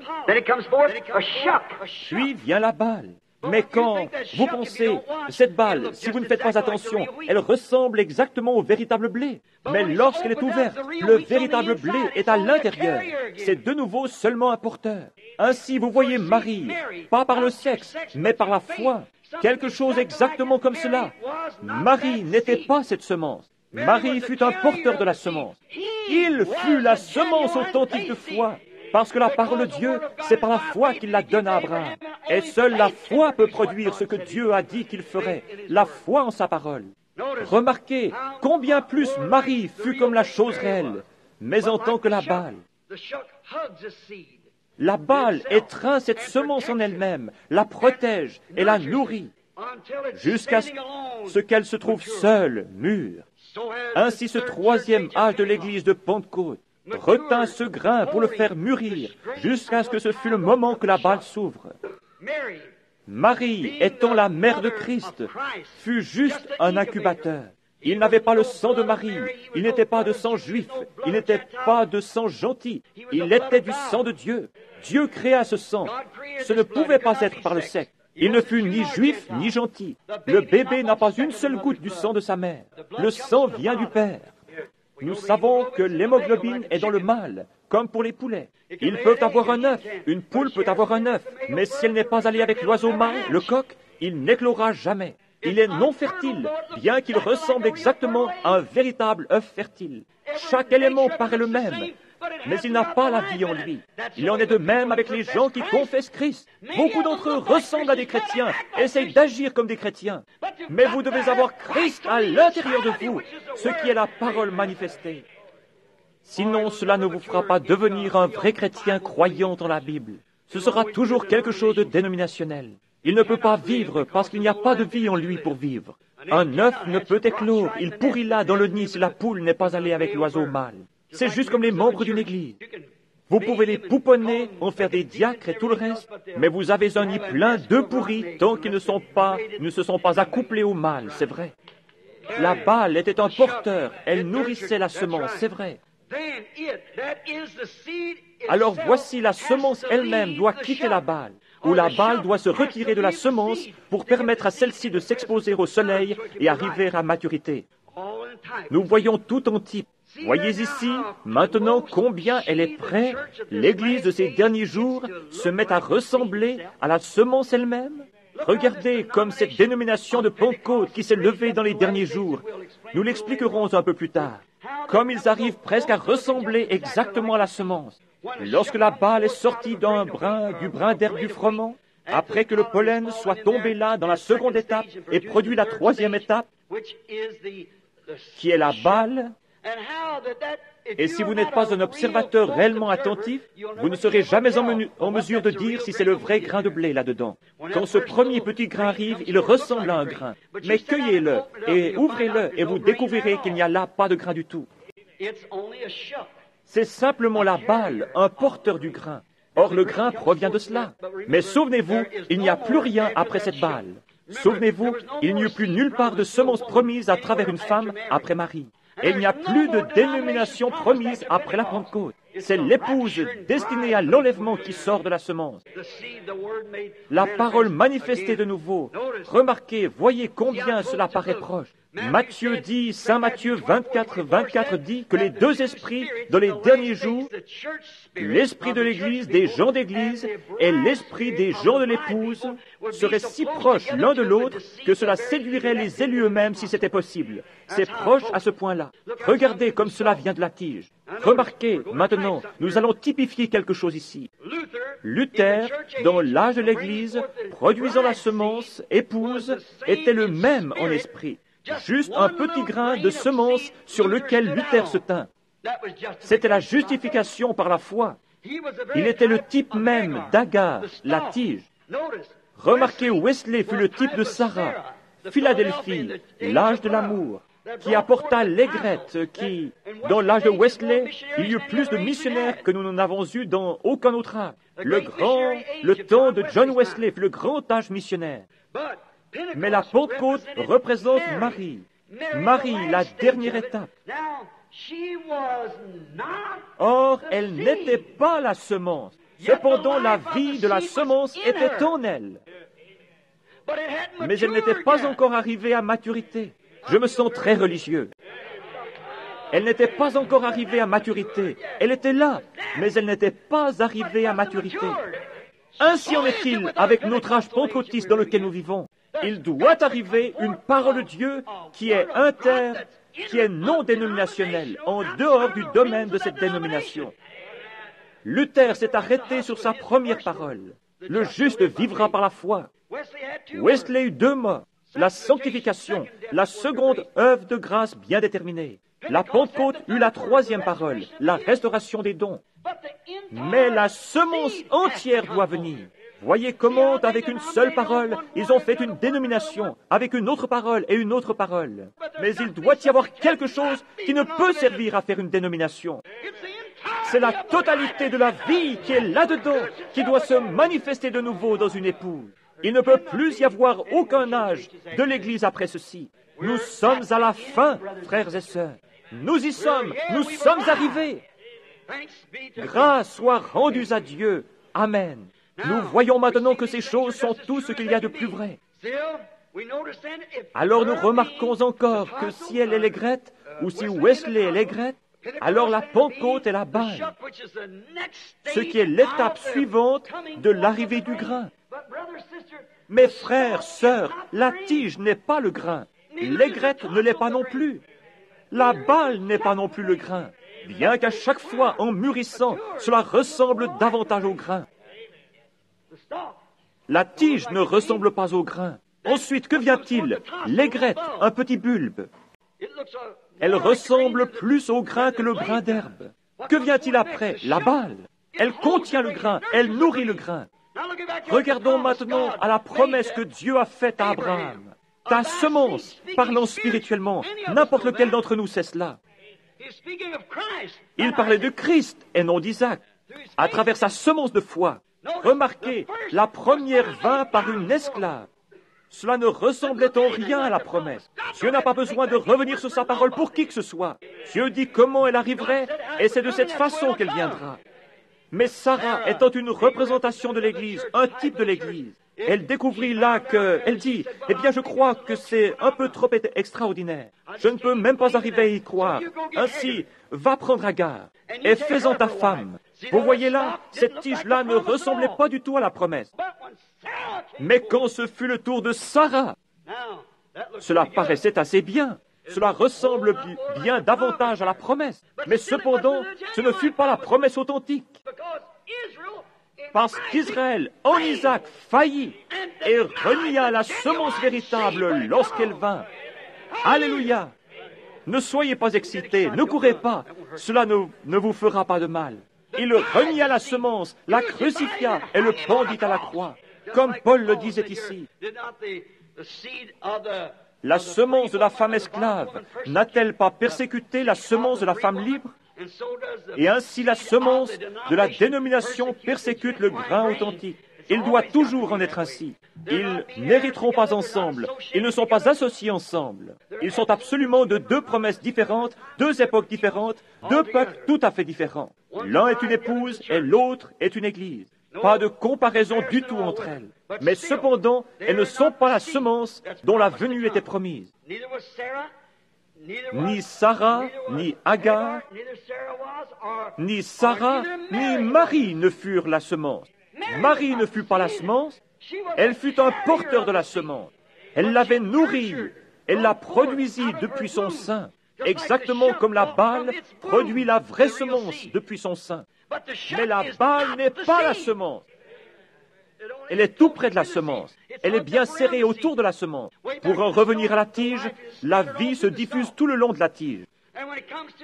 Speaker 2: puis vient la balle. Mais quand vous pensez, cette balle, si vous ne faites pas attention, elle ressemble exactement au véritable blé. Mais lorsqu'elle est ouverte, le véritable blé est à l'intérieur. C'est de nouveau seulement un porteur. Ainsi, vous voyez Marie, pas par le sexe, mais par la foi. Quelque chose exactement comme cela. Marie n'était pas cette semence. Marie fut un porteur de la semence. Il fut la semence authentique de foi. Parce que la parole de Dieu, c'est par la foi qu'il la donne à Abraham. Et seule la foi peut produire ce que Dieu a dit qu'il ferait, la foi en sa parole. Remarquez combien plus Marie fut comme la chose réelle, mais en tant que la balle. La balle étreint cette semence en elle-même, la protège et la nourrit, jusqu'à ce qu'elle se trouve seule, mûre. Ainsi ce troisième âge de l'Église de Pentecôte retint ce grain pour le faire mûrir, jusqu'à ce que ce fût le moment que la balle s'ouvre. Marie, étant la mère de Christ, fut juste un incubateur. Il n'avait pas le sang de Marie, il n'était pas de sang juif, il n'était pas de sang gentil, il était du sang de Dieu. Dieu créa ce sang. Ce ne pouvait pas être par le sexe. Il ne fut ni juif ni gentil. Le bébé n'a pas une seule goutte du sang de sa mère. Le sang vient du Père. Nous savons que l'hémoglobine est dans le mâle, comme pour les poulets. Ils peuvent avoir un œuf, une poule peut avoir un œuf, mais si elle n'est pas allée avec l'oiseau mâle, le coq, il n'éclora jamais. Il est non fertile, bien qu'il ressemble exactement à un véritable œuf fertile. Chaque élément paraît le même, mais il n'a pas la vie en lui. Il en est de même avec les gens qui confessent Christ. Beaucoup d'entre eux ressemblent à des chrétiens, essayent d'agir comme des chrétiens. Mais vous devez avoir Christ à l'intérieur de vous, ce qui est la parole manifestée. Sinon, cela ne vous fera pas devenir un vrai chrétien croyant en la Bible. Ce sera toujours quelque chose de dénominationnel. Il ne peut pas vivre parce qu'il n'y a pas de vie en lui pour vivre. Un œuf ne peut éclore, il pourrit là dans le nid si la poule n'est pas allée avec l'oiseau mâle. C'est juste comme les membres d'une église. Vous pouvez les pouponner, en faire des diacres et tout le reste, mais vous avez un nid plein d'œufs pourris tant qu'ils ne se sont pas accouplés au mâle, c'est vrai. La balle était un porteur, elle nourrissait la semence, c'est vrai. Alors voici la semence elle-même doit quitter la balle, ou la balle doit se retirer de la semence pour permettre à celle-ci de s'exposer au soleil et arriver à maturité. Nous voyons tout en type. Voyez ici, maintenant, combien elle est près, l'Église de ces derniers jours se met à ressembler à la semence elle-même. Regardez comme cette dénomination de Pentecôte qui s'est levée dans les derniers jours. Nous l'expliquerons un peu plus tard. Comme ils arrivent presque à ressembler exactement à la semence. Lorsque la balle est sortie du brin d'herbe du froment, après que le pollen soit tombé là dans la seconde étape et produit la troisième étape, qui est la balle, et si vous n'êtes pas un observateur réellement attentif, vous ne serez jamais en mesure de dire si c'est le vrai grain de blé là-dedans. Quand ce premier petit grain arrive, il ressemble à un grain. Mais cueillez-le et ouvrez-le et vous découvrirez qu'il n'y a là pas de grain du tout. C'est simplement la balle, un porteur du grain. Or, le grain provient de cela. Mais souvenez-vous, il n'y a plus rien après cette balle. Souvenez-vous, il n'y eut plus nulle part de semence promise à travers une femme après Marie. Et il n'y a plus de dénomination promise après la Pentecôte. C'est l'épouse destinée à l'enlèvement qui sort de la semence. La parole manifestée de nouveau. Remarquez, voyez combien cela paraît proche. Matthieu dit, Saint Matthieu 24 dit que les deux esprits dans les derniers jours, l'esprit de l'Église, des gens d'Église, et l'esprit des gens de l'épouse, seraient si proches l'un de l'autre que cela séduirait les élus eux-mêmes si c'était possible. C'est proche à ce point-là. Regardez comme cela vient de la tige. Remarquez, maintenant, nous allons typifier quelque chose ici. Luther, dans l'âge de l'Église, produisant la semence, épouse, était le même en esprit. Juste un petit grain de semence sur lequel Luther se tint. C'était la justification par la foi. Il était le type même d'Agar, la tige. Remarquez, Wesley fut le type de Sarah, Philadelphie, l'âge de l'amour, qui apporta l'aigrette, qui, dans l'âge de Wesley, il y eut plus de missionnaires que nous n'en avons eu dans aucun autre âge. Le temps de John Wesley fut le grand âge missionnaire. Mais la Pentecôte représente Marie. Marie, la dernière étape. Or, elle n'était pas la semence. Cependant, la vie de la semence était en elle. Mais elle n'était pas encore arrivée à maturité. Je me sens très religieux. Elle n'était pas encore arrivée à maturité. Elle était là, mais elle n'était pas arrivée à maturité. Ainsi en est-il avec notre âge pentecôtiste dans lequel nous vivons. Il doit arriver une parole de Dieu qui est qui est non dénominationnelle, en dehors du domaine de cette dénomination. Luther s'est arrêté sur sa première parole. Le juste vivra par la foi. Wesley eut deux mots. La sanctification, la seconde œuvre de grâce bien déterminée. La Pentecôte eut la troisième parole, la restauration des dons. Mais la semence entière doit venir. Voyez comment, avec une seule parole, ils ont fait une dénomination, avec une autre parole et une autre parole. Mais il doit y avoir quelque chose qui ne peut servir à faire une dénomination. C'est la totalité de la vie qui est là-dedans, qui doit se manifester de nouveau dans une épouse. Il ne peut plus y avoir aucun âge de l'Église après ceci. Nous sommes à la fin, frères et sœurs. Nous y sommes, nous sommes arrivés. Grâce soit rendue à Dieu. Amen. Nous voyons maintenant que ces choses sont tout ce qu'il y a de plus vrai. Alors nous remarquons encore que si elle est l'aigrette, ou si Wesley est l'aigrette, alors la Pentecôte est la balle, ce qui est l'étape suivante de l'arrivée du grain. Mes frères, sœurs, la tige n'est pas le grain, l'aigrette ne l'est pas non plus, la balle n'est pas non plus le grain, bien qu'à chaque fois, en mûrissant, cela ressemble davantage au grain. La tige ne ressemble pas au grain. Ensuite, que vient-il? L'aigrette, un petit bulbe. Elle ressemble plus au grain que le grain d'herbe. Que vient-il après? La balle. Elle contient le grain, elle nourrit le grain. Regardons maintenant à la promesse que Dieu a faite à Abraham. Ta semence, parlant spirituellement, n'importe lequel d'entre nous sait cela. Il parlait de Christ et non d'Isaac, à travers sa semence de foi. Remarquez, la première vint par une esclave. Cela ne ressemblait en rien à la promesse. Dieu n'a pas besoin de revenir sur sa parole pour qui que ce soit. Dieu dit comment elle arriverait, et c'est de cette façon qu'elle viendra. Mais Sarah, étant une représentation de l'Église, un type de l'Église, elle découvrit là elle dit, eh bien je crois que c'est un peu trop extraordinaire. Je ne peux même pas arriver à y croire. Ainsi, va prendre Agar et fais-en ta femme. Vous voyez là, cette tige-là ne ressemblait pas du tout à la promesse. Mais quand ce fut le tour de Sarah, cela paraissait assez bien. Cela ressemble bien davantage à la promesse. Mais cependant, ce ne fut pas la promesse authentique. Parce qu'Israël, en Isaac, faillit et renia la semence véritable lorsqu'elle vint. Alléluia! Ne soyez pas excités, ne courez pas. Cela ne vous fera pas de mal. Il renia la semence, la crucifia et le pendit à la croix. Comme Paul le disait ici. La semence de la femme esclave n'a-t-elle pas persécuté la semence de la femme libre? Et ainsi la semence de la dénomination persécute le grain authentique. Il doit toujours en être ainsi. Ils n'hériteront pas ensemble. Ils ne sont pas associés ensemble. Ils sont absolument de deux promesses différentes, deux époques différentes, deux peuples tout à fait différents. L'un est une épouse et l'autre est une église. Pas de comparaison du tout entre elles. Mais cependant, elles ne sont pas la semence dont la venue était promise. Ni Sarah, ni Agar, ni Sarah, ni Marie ne furent la semence. Marie ne fut pas la semence, elle fut un porteur de la semence. Elle l'avait nourrie, elle la produisit depuis son sein, exactement comme la balle produit la vraie semence depuis son sein. Mais la balle n'est pas la semence. Elle est tout près de la semence. Elle est bien serrée autour de la semence. Pour en revenir à la tige, la vie se diffuse tout le long de la tige.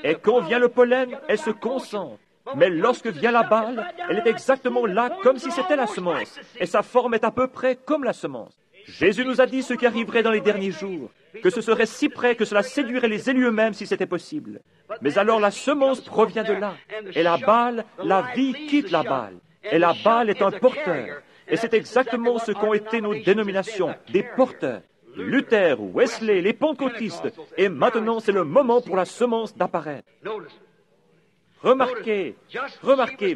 Speaker 2: Et quand vient le pollen, elle se concentre. Mais lorsque vient la balle, elle est exactement là comme si c'était la semence. Et sa forme est à peu près comme la semence. Jésus nous a dit ce qui arriverait dans les derniers jours, que ce serait si près que cela séduirait les élus eux-mêmes si c'était possible. Mais alors la semence provient de là. Et la balle, la vie quitte la balle. Et la balle est un porteur. Et c'est exactement ce qu'ont été nos dénominations, des porteurs. Luther, Wesley, les pentecôtistes. Et maintenant, c'est le moment pour la semence d'apparaître. Remarquez,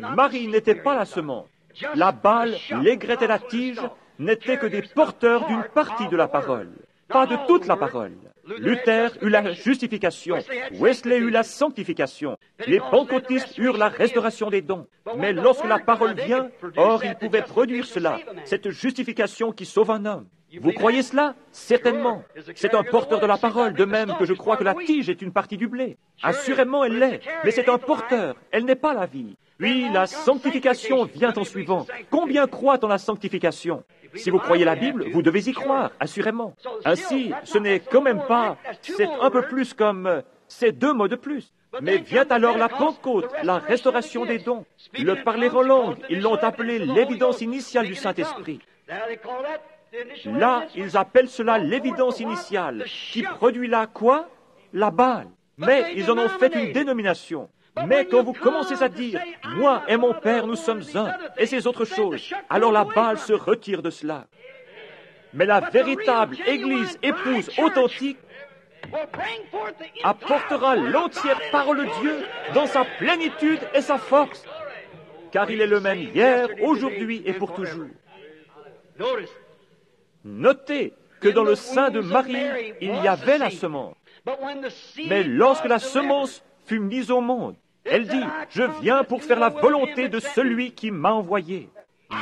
Speaker 2: Marie n'était pas la semence. La balle, l'aigrette et la tige n'étaient que des porteurs d'une partie de la parole, pas de toute la parole. Luther eut la justification, Wesley eut la sanctification, les pentecôtistes eurent la restauration des dons. Mais lorsque la parole vient, or ils pouvaient produire cela, cette justification qui sauve un homme. Vous croyez cela? Certainement. C'est un porteur de la parole, de même que je crois que la tige est une partie du blé. Assurément, elle l'est, mais c'est un porteur, elle n'est pas la vie. Puis la sanctification vient en suivant. Combien croient en la sanctification? Si vous croyez la Bible, vous devez y croire, assurément. Ainsi, ce n'est quand même pas, c'est un peu plus comme, c'est deux mots de plus. Mais vient alors la Pentecôte, la restauration des dons. Le parler en langue, ils l'ont appelé l'évidence initiale du Saint-Esprit. Là, ils appellent cela l'évidence initiale, qui produit là quoi? La balle. Mais ils en ont fait une dénomination. Mais quand vous commencez à dire « Moi et mon Père, nous sommes un » et ces autres choses, alors la balle se retire de cela. Mais la véritable Église épouse authentique apportera l'entière parole de Dieu dans sa plénitude et sa force, car il est le même hier, aujourd'hui et pour toujours. Notez que dans le sein de Marie, il y avait la semence. Mais lorsque la semence fut mise au monde, elle dit, « Je viens pour faire la volonté de celui qui m'a envoyé.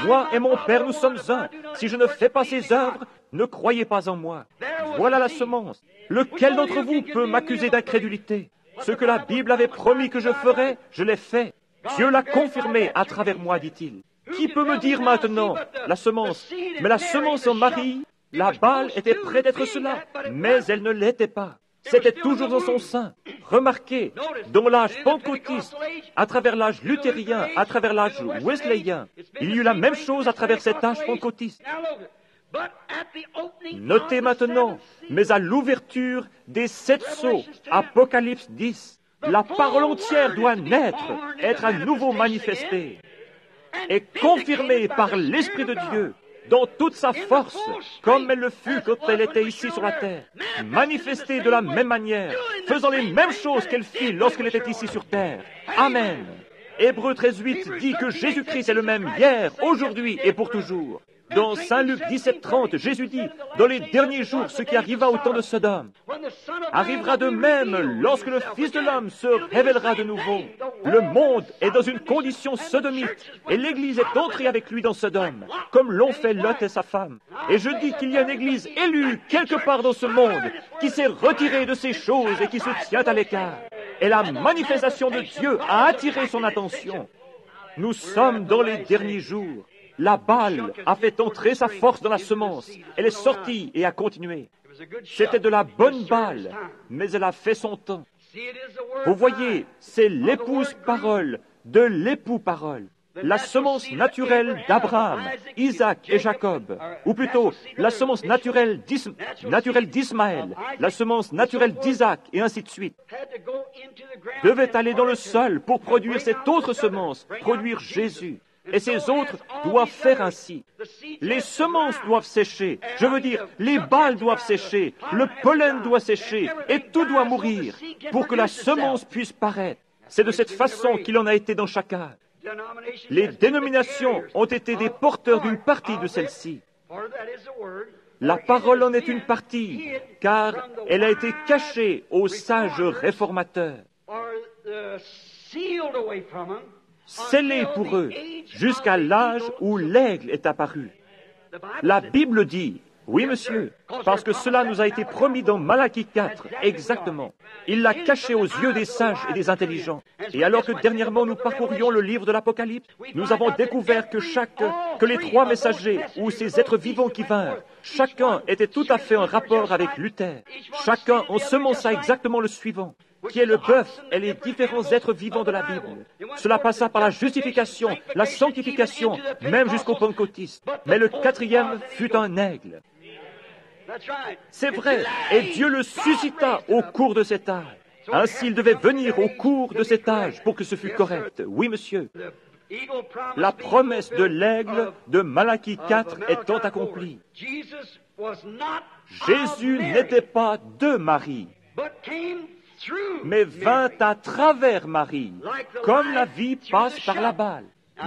Speaker 2: Moi et mon Père, nous sommes un. Si je ne fais pas ses œuvres, ne croyez pas en moi. » Voilà la semence. Lequel d'entre vous peut m'accuser d'incrédulité? Ce que la Bible avait promis que je ferais, je l'ai fait. Dieu l'a confirmé à travers moi, dit-il. Qui peut me dire maintenant, la semence? Mais la semence en Marie, la balle était près d'être cela, mais elle ne l'était pas. C'était toujours dans son sein. Remarquez, dans l'âge pentecôtiste, à travers l'âge luthérien, à travers l'âge wesleyen, il y eut la même chose à travers cet âge pentecôtiste. Notez maintenant, mais à l'ouverture des 7 sceaux, Apocalypse 10, la parole entière doit naître, être à nouveau manifestée et confirmée par l'Esprit de Dieu dans toute sa force, comme elle le fut quand elle était ici sur la terre, manifestée de la même manière, faisant les mêmes choses qu'elle fit lorsqu'elle était ici sur terre. Amen. Hébreux 13:8 dit que Jésus-Christ est le même hier, aujourd'hui et pour toujours. Dans Saint Luc 17:30, Jésus dit, dans les derniers jours, ce qui arriva au temps de Sodome arrivera de même lorsque le Fils de l'homme se révélera de nouveau. Le monde est dans une condition sodomite et l'Église est entrée avec lui dans Sodome, comme l'ont fait Lot et sa femme. Et je dis qu'il y a une Église élue quelque part dans ce monde qui s'est retirée de ces choses et qui se tient à l'écart. Et la manifestation de Dieu a attiré son attention. Nous sommes dans les derniers jours. La balle a fait entrer sa force dans la semence. Elle est sortie et a continué. C'était de la bonne balle, mais elle a fait son temps. Vous voyez, c'est l'épouse parole de l'époux parole. La semence naturelle d'Abraham, Isaac et Jacob, ou plutôt la semence naturelle d'Ismaël, la semence naturelle d'Isaac, et ainsi de suite, devait aller dans le sol pour produire cette autre semence, produire Jésus. Et ces autres doivent faire ainsi. Les semences doivent sécher. Je veux dire, les balles doivent sécher, le pollen doit sécher, et tout doit mourir pour que la semence puisse paraître. C'est de cette façon qu'il en a été dans chaque âge. Les dénominations ont été des porteurs d'une partie de celle-ci. La parole en est une partie, car elle a été cachée aux sages réformateurs, scellée pour eux, jusqu'à l'âge où l'aigle est apparu. La Bible dit, oui monsieur, parce que cela nous a été promis dans Malachie 4, exactement. Il l'a caché aux yeux des sages et des intelligents. Et alors que dernièrement nous parcourions le livre de l'Apocalypse, nous avons découvert que les trois messagers, ou ces êtres vivants qui vinrent, chacun était tout à fait en rapport avec Luther. Chacun ensemença exactement le suivant, qui est le bœuf et les différents êtres vivants de la Bible. Cela passa par la justification, la sanctification, même jusqu'au pentecôtiste. Mais le quatrième fut un aigle. C'est vrai, et Dieu le suscita au cours de cet âge. Ainsi, il devait venir au cours de cet âge pour que ce fût correct. Oui, monsieur. La promesse de l'aigle de Malachie 4 étant accomplie. Jésus n'était pas de Marie, mais vint à travers Marie, comme la vie passe par la balle.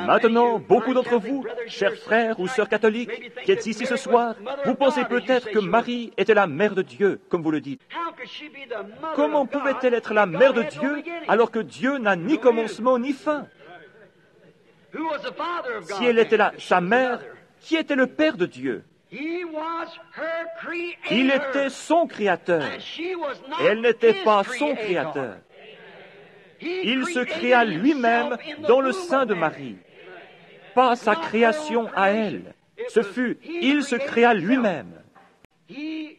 Speaker 2: Maintenant, beaucoup d'entre vous, chers frères ou sœurs catholiques, qui êtes ici ce soir, vous pensez peut-être que Marie était la mère de Dieu, comme vous le dites. Comment pouvait-elle être la mère de Dieu alors que Dieu n'a ni commencement ni fin? Si elle était sa mère, qui était le Père de Dieu? Il était son créateur, et elle n'était pas son créateur. Il se créa lui-même dans le sein de Marie, pas sa création à elle. Ce fut, il se créa lui-même. Il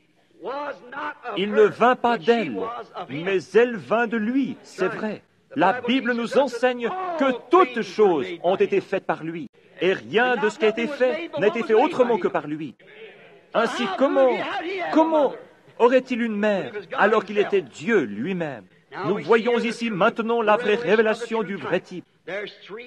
Speaker 2: ne vint pas d'elle, mais elle vint de lui, c'est vrai. La Bible nous enseigne que toutes choses ont été faites par lui, et rien de ce qui a été fait n'a été fait autrement que par lui. Ainsi, comment aurait-il une mère alors qu'il était Dieu lui-même? Nous voyons ici maintenant la vraie révélation du vrai type.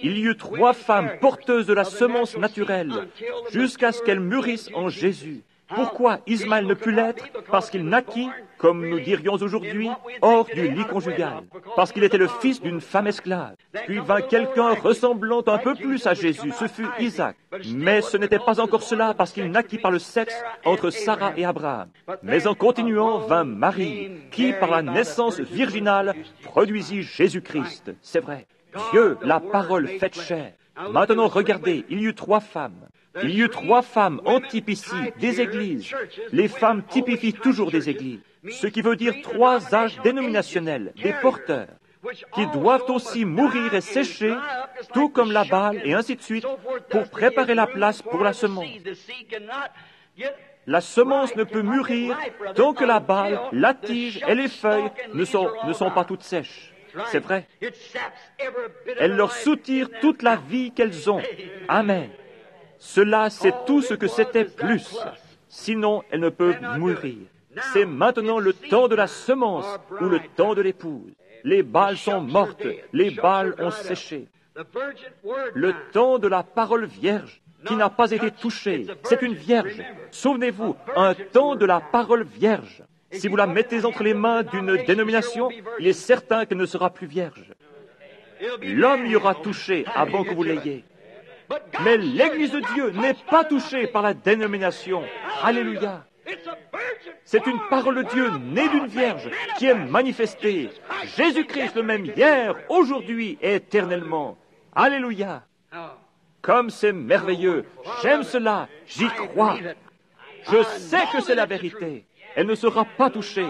Speaker 2: Il y eut 3 femmes porteuses de la semence naturelle jusqu'à ce qu'elles mûrissent en Jésus. Pourquoi Ismaël ne put l'être? Parce qu'il naquit, comme nous dirions aujourd'hui, hors du lit conjugal. Parce qu'il était le fils d'une femme esclave. Puis vint quelqu'un ressemblant un peu plus à Jésus, ce fut Isaac. Mais ce n'était pas encore cela, parce qu'il naquit par le sexe entre Sarah et Abraham. Mais en continuant vint Marie, qui, par la naissance virginale, produisit Jésus-Christ. C'est vrai. Dieu, la parole faite chair. Maintenant, regardez, il y eut 3 femmes. Il y eut 3 femmes en type ici, des églises. Les femmes typifient toujours des églises. Ce qui veut dire 3 âges dénominationnels, des porteurs, qui doivent aussi mourir et sécher, tout comme la balle, et ainsi de suite, pour préparer la place pour la semence. La semence ne peut mûrir tant que la balle, la tige et les feuilles ne sont pas toutes sèches. C'est vrai. Elle leur soutire toute la vie qu'elles ont. Amen. Cela, c'est tout ce que c'était plus. Sinon, elles ne peuvent mourir. C'est maintenant le temps de la semence ou le temps de l'épouse. Les balles sont mortes, les balles ont séché. Le temps de la parole vierge qui n'a pas été touchée, c'est une vierge. Souvenez-vous, un temps de la parole vierge. Si vous la mettez entre les mains d'une dénomination, il est certain qu'elle ne sera plus vierge. L'homme y aura touché avant que vous l'ayez. Mais l'Église de Dieu n'est pas touchée par la dénomination. Alléluia. C'est une parole de Dieu née d'une vierge qui est manifestée. Jésus-Christ le même hier, aujourd'hui et éternellement. Alléluia. Comme c'est merveilleux. J'aime cela. J'y crois. Je sais que c'est la vérité. Elle ne sera pas touchée.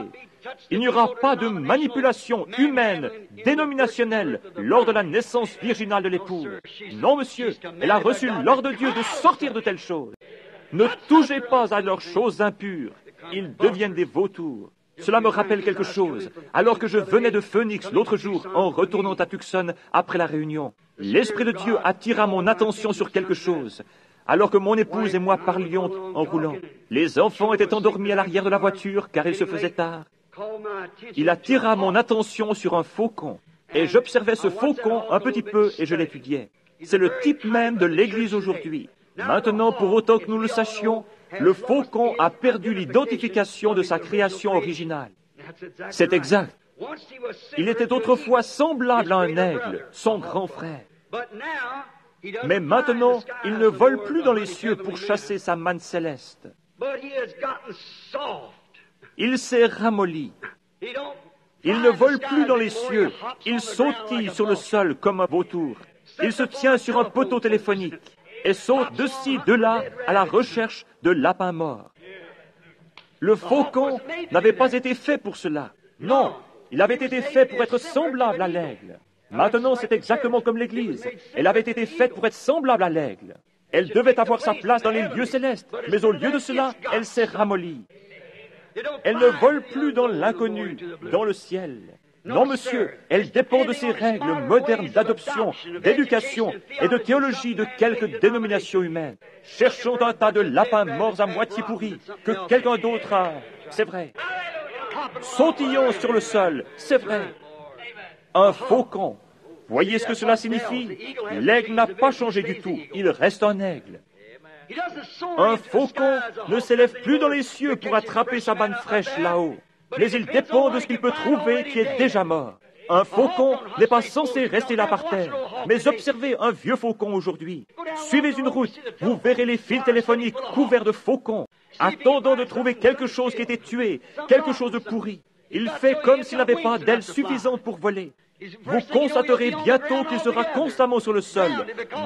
Speaker 2: Il n'y aura pas de manipulation humaine, dénominationnelle, lors de la naissance virginale de l'épouse. Non, monsieur, elle a reçu l'ordre de Dieu de sortir de telles choses. Ne touchez pas à leurs choses impures. Ils deviennent des vautours. Cela me rappelle quelque chose. Alors que je venais de Phoenix l'autre jour, en retournant à Tucson après la réunion, l'Esprit de Dieu attira mon attention sur quelque chose. Alors que mon épouse et moi parlions en roulant, les enfants étaient endormis à l'arrière de la voiture car il se faisait tard. Il attira mon attention sur un faucon, et j'observais ce faucon un petit peu et je l'étudiais. C'est le type même de l'Église aujourd'hui. Maintenant, pour autant que nous le sachions, le faucon a perdu l'identification de sa création originale. C'est exact. Il était autrefois semblable à un aigle, son grand frère. Mais maintenant, il ne vole plus dans les cieux pour chasser sa manne céleste. Il s'est ramolli. Il ne vole plus dans les cieux. Il sautille sur le sol comme un vautour. Il se tient sur un poteau téléphonique et saute de ci, de là, à la recherche de lapins morts. Le faucon n'avait pas été fait pour cela. Non, il avait été fait pour être semblable à l'aigle. Maintenant, c'est exactement comme l'Église. Elle avait été faite pour être semblable à l'aigle. Elle devait avoir sa place dans les lieux célestes, mais au lieu de cela, elle s'est ramollie. Elle ne vole plus dans l'inconnu, dans le ciel. Non, monsieur, elle dépend de ces règles modernes d'adoption, d'éducation et de théologie de quelques dénominations humaines. Cherchons un tas de lapins morts à moitié pourris que quelqu'un d'autre a. C'est vrai. Sautillons sur le sol. C'est vrai. Un faucon. Voyez ce que cela signifie? L'aigle n'a pas changé du tout. Il reste un aigle. Un faucon ne s'élève plus dans les cieux pour attraper sa manne fraîche là-haut. Mais il dépend de ce qu'il peut trouver qui est déjà mort. Un faucon n'est pas censé rester là par terre. Mais observez un vieux faucon aujourd'hui. Suivez une route, vous verrez les fils téléphoniques couverts de faucons, attendant de trouver quelque chose qui était tué, quelque chose de pourri. Il fait comme s'il n'avait pas d'ailes suffisantes pour voler. Vous constaterez bientôt qu'il sera constamment sur le sol,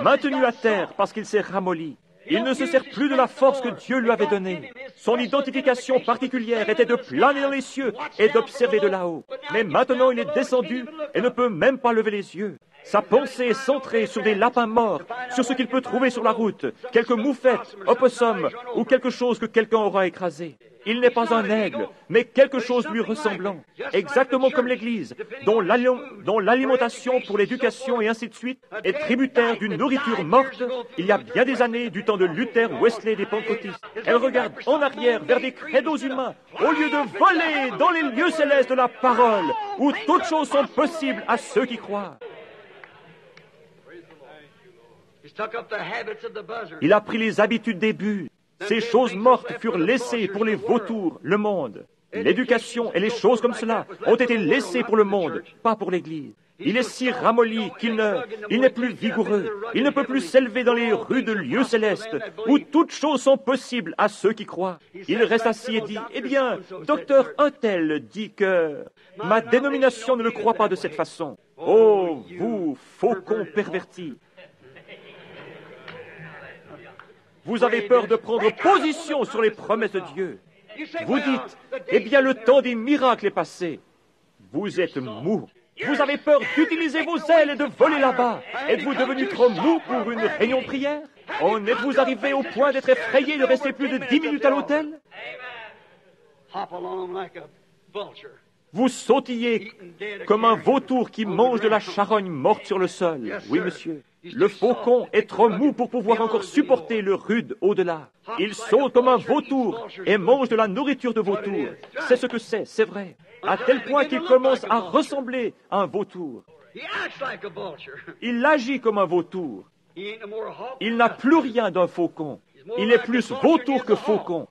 Speaker 2: maintenu à terre parce qu'il s'est ramolli. Il ne se sert plus de la force que Dieu lui avait donnée. Son identification particulière était de planer dans les cieux et d'observer de là-haut. Mais maintenant, il est descendu et ne peut même pas lever les yeux. Sa pensée est centrée sur des lapins morts, sur ce qu'il peut trouver sur la route, quelques moufettes, opossums ou quelque chose que quelqu'un aura écrasé. Il n'est pas un aigle, mais quelque chose lui ressemblant, exactement comme l'Église, dont l'alimentation pour l'éducation et ainsi de suite est tributaire d'une nourriture morte il y a bien des années du temps de Luther, Wesley et des pentecôtistes. Elle regarde en arrière vers des credos humains au lieu de voler dans les lieux célestes de la parole, où toutes choses sont possibles à ceux qui croient. Il a pris les habitudes des buts. Ces choses mortes furent laissées pour les vautours, le monde. L'éducation et les choses comme cela ont été laissées pour le monde, pas pour l'Église. Il est si ramolli qu'il n'est plus vigoureux. Il ne peut plus s'élever dans les rues de lieux célestes, où toutes choses sont possibles à ceux qui croient. Il reste assis et dit, « Eh bien, docteur Untel dit que ma dénomination ne le croit pas de cette façon. Oh, vous, faucon perverti! Vous avez peur de prendre position sur les promesses de Dieu. Vous dites, eh bien, le temps des miracles est passé. Vous êtes mou. Vous avez peur d'utiliser vos ailes et de voler là-bas. Êtes-vous devenu trop mou pour une réunion de prière? En êtes-vous arrivé au point d'être effrayé de rester plus de 10 minutes à l'hôtel? Vous sautillez comme un vautour qui mange de la charogne morte sur le sol. Oui, monsieur. Le faucon est trop mou pour pouvoir encore supporter le rude au-delà. Il saute comme un vautour et mange de la nourriture de vautour. C'est ce que c'est vrai. À tel point qu'il commence à ressembler à un vautour. Il agit comme un vautour. Il n'a plus rien d'un faucon. Il est plus vautour que faucon.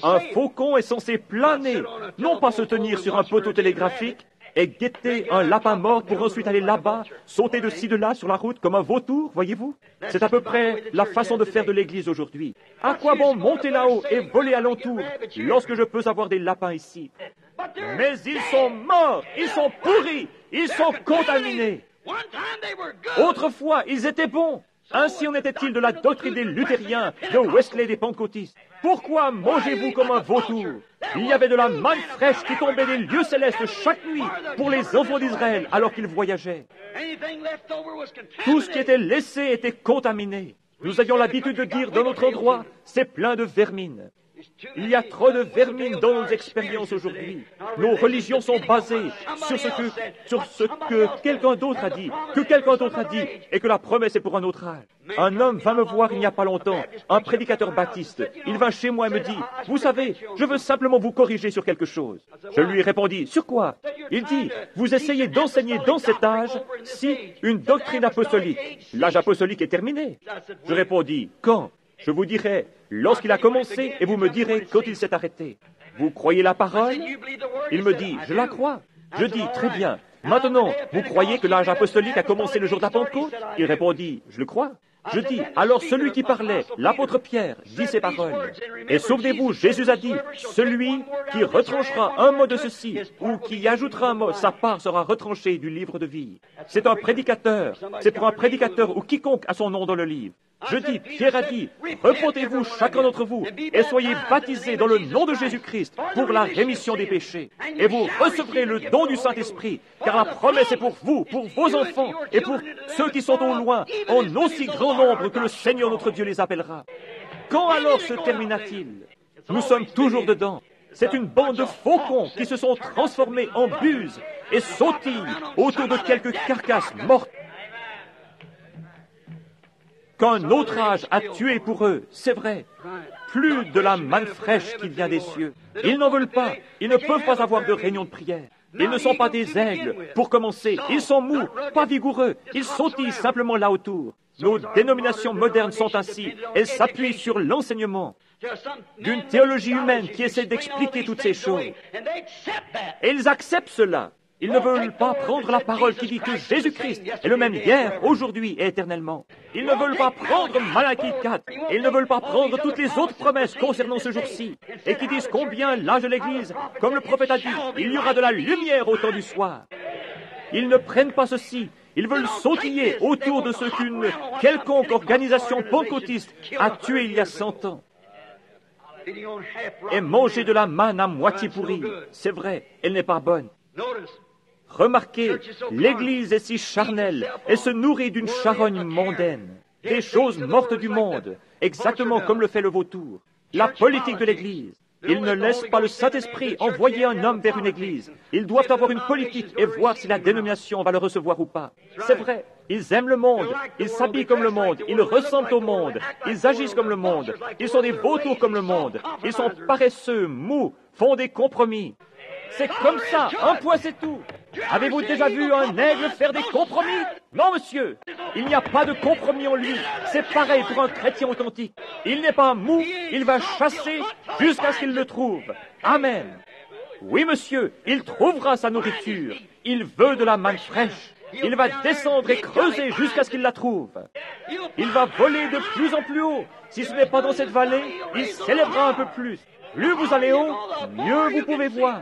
Speaker 2: Un faucon est censé planer, non pas se tenir sur un poteau télégraphique et guetter un lapin mort pour ensuite aller là-bas, sauter de ci de là sur la route comme un vautour, voyez-vous? C'est à peu près la façon de faire de l'Église aujourd'hui. À quoi bon monter là-haut et voler alentour lorsque je peux avoir des lapins ici? Mais ils sont morts, ils sont pourris, ils sont contaminés. Autrefois, ils étaient bons. Ainsi en était-il de la doctrine des luthériens, de Wesley et des pentecôtistes. Pourquoi mangez-vous comme un vautour? Il y avait de la manne fraîche qui tombait des lieux célestes chaque nuit pour les enfants d'Israël alors qu'ils voyageaient. Tout ce qui était laissé était contaminé. Nous avions l'habitude de dire dans notre endroit, c'est plein de vermine. Il y a trop de vermine dans nos expériences aujourd'hui. Nos religions sont basées sur ce que quelqu'un d'autre a dit, et que la promesse est pour un autre âge. Un homme va me voir il n'y a pas longtemps, un prédicateur baptiste. Il vint chez moi et me dit, « Vous savez, je veux simplement vous corriger sur quelque chose. » Je lui répondis, « Sur quoi ?» Il dit, « Vous essayez d'enseigner dans cet âge une doctrine apostolique. L'âge apostolique est terminé. » Je répondis, « Quand ?» Je vous dirai lorsqu'il a commencé et vous me direz quand il s'est arrêté. Vous croyez la parole? Il me dit, je la crois. Je dis, très bien. Maintenant, vous croyez que l'âge apostolique a commencé le jour de la Pentecôte? Il répondit, je le crois. Je dis, alors celui qui parlait, l'apôtre Pierre, dit ces paroles. Et souvenez-vous, Jésus a dit, celui qui retranchera un mot de ceci, ou qui ajoutera un mot, sa part sera retranchée du livre de vie. C'est un prédicateur, c'est pour un prédicateur ou quiconque a son nom dans le livre. Je dis, Pierre a dit, repentez-vous chacun d'entre vous, et soyez baptisés dans le nom de Jésus-Christ pour la rémission des péchés. Et vous recevrez le don du Saint-Esprit, car la promesse est pour vous, pour vos enfants, et pour ceux qui sont au loin, en aussi grand nombre que le Seigneur notre Dieu les appellera. Quand alors se termina-t-il? Nous sommes toujours dedans. C'est une bande de faucons qui se sont transformés en buses et sautillent autour de quelques carcasses mortes. Qu'un autre âge a tué pour eux, c'est vrai. Plus de la manne fraîche qui vient des cieux. Ils n'en veulent pas. Ils ne peuvent pas avoir de réunion de prière. Ils ne sont pas des aigles. Pour commencer, ils sont mous, pas vigoureux. Ils sautillent simplement là autour. Nos dénominations modernes sont ainsi. Elles s'appuient sur l'enseignement d'une théologie humaine qui essaie d'expliquer toutes ces choses. Et ils acceptent cela. Ils ne veulent pas prendre la parole qui dit que Jésus-Christ est le même hier, aujourd'hui et éternellement. Ils ne veulent pas prendre Malachie 4. Et ils ne veulent pas prendre toutes les autres promesses concernant ce jour-ci. Et qui disent combien l'âge de l'Église, comme le prophète a dit, il y aura de la lumière au temps du soir. Ils ne prennent pas ceci. Ils veulent sautiller autour de ce qu'une quelconque organisation pentecôtiste a tué il y a 100 ans. Et manger de la manne à moitié pourrie. C'est vrai, elle n'est pas bonne. Remarquez, l'Église est si charnelle, elle se nourrit d'une charogne mondaine, des choses mortes du monde, exactement comme le fait le vautour. La politique de l'Église. Ils ne laissent pas le Saint-Esprit envoyer un homme vers une Église. Ils doivent avoir une politique et voir si la dénomination va le recevoir ou pas. C'est vrai, ils aiment le monde, ils s'habillent comme le monde, ils ressemblent au monde, ils agissent comme le monde, ils sont des vautours comme le monde, ils sont paresseux, mous, font des compromis. C'est comme ça, un point c'est tout. Avez-vous déjà vu un aigle faire des compromis? Non, monsieur, il n'y a pas de compromis en lui. C'est pareil pour un chrétien authentique. Il n'est pas mou, il va chasser jusqu'à ce qu'il le trouve. Amen. Oui, monsieur, il trouvera sa nourriture. Il veut de la manne fraîche. Il va descendre et creuser jusqu'à ce qu'il la trouve. Il va voler de plus en plus haut. Si ce n'est pas dans cette vallée, il s'élèvera un peu plus. Plus vous allez haut, mieux vous pouvez voir.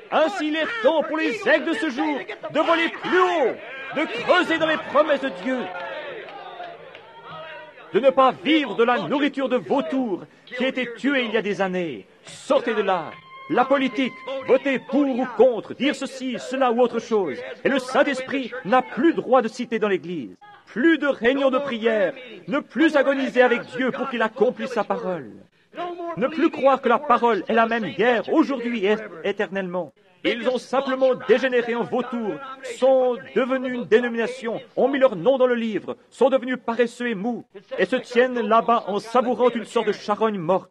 Speaker 2: Ainsi, il est temps pour les aigles de ce jour de voler plus haut, de creuser dans les promesses de Dieu, de ne pas vivre de la nourriture de vautours qui a été tuée il y a des années. Sortez de là. La politique, voter pour ou contre, dire ceci, cela ou autre chose. Et le Saint-Esprit n'a plus droit de citer dans l'Église. Plus de réunions de prière, ne plus agoniser avec Dieu pour qu'il accomplisse sa parole. Ne plus croire que la parole est la même hier, aujourd'hui et éternellement. Ils ont simplement dégénéré en vautours, sont devenus une dénomination, ont mis leur nom dans le livre, sont devenus paresseux et mous, et se tiennent là-bas en savourant une sorte de charogne morte.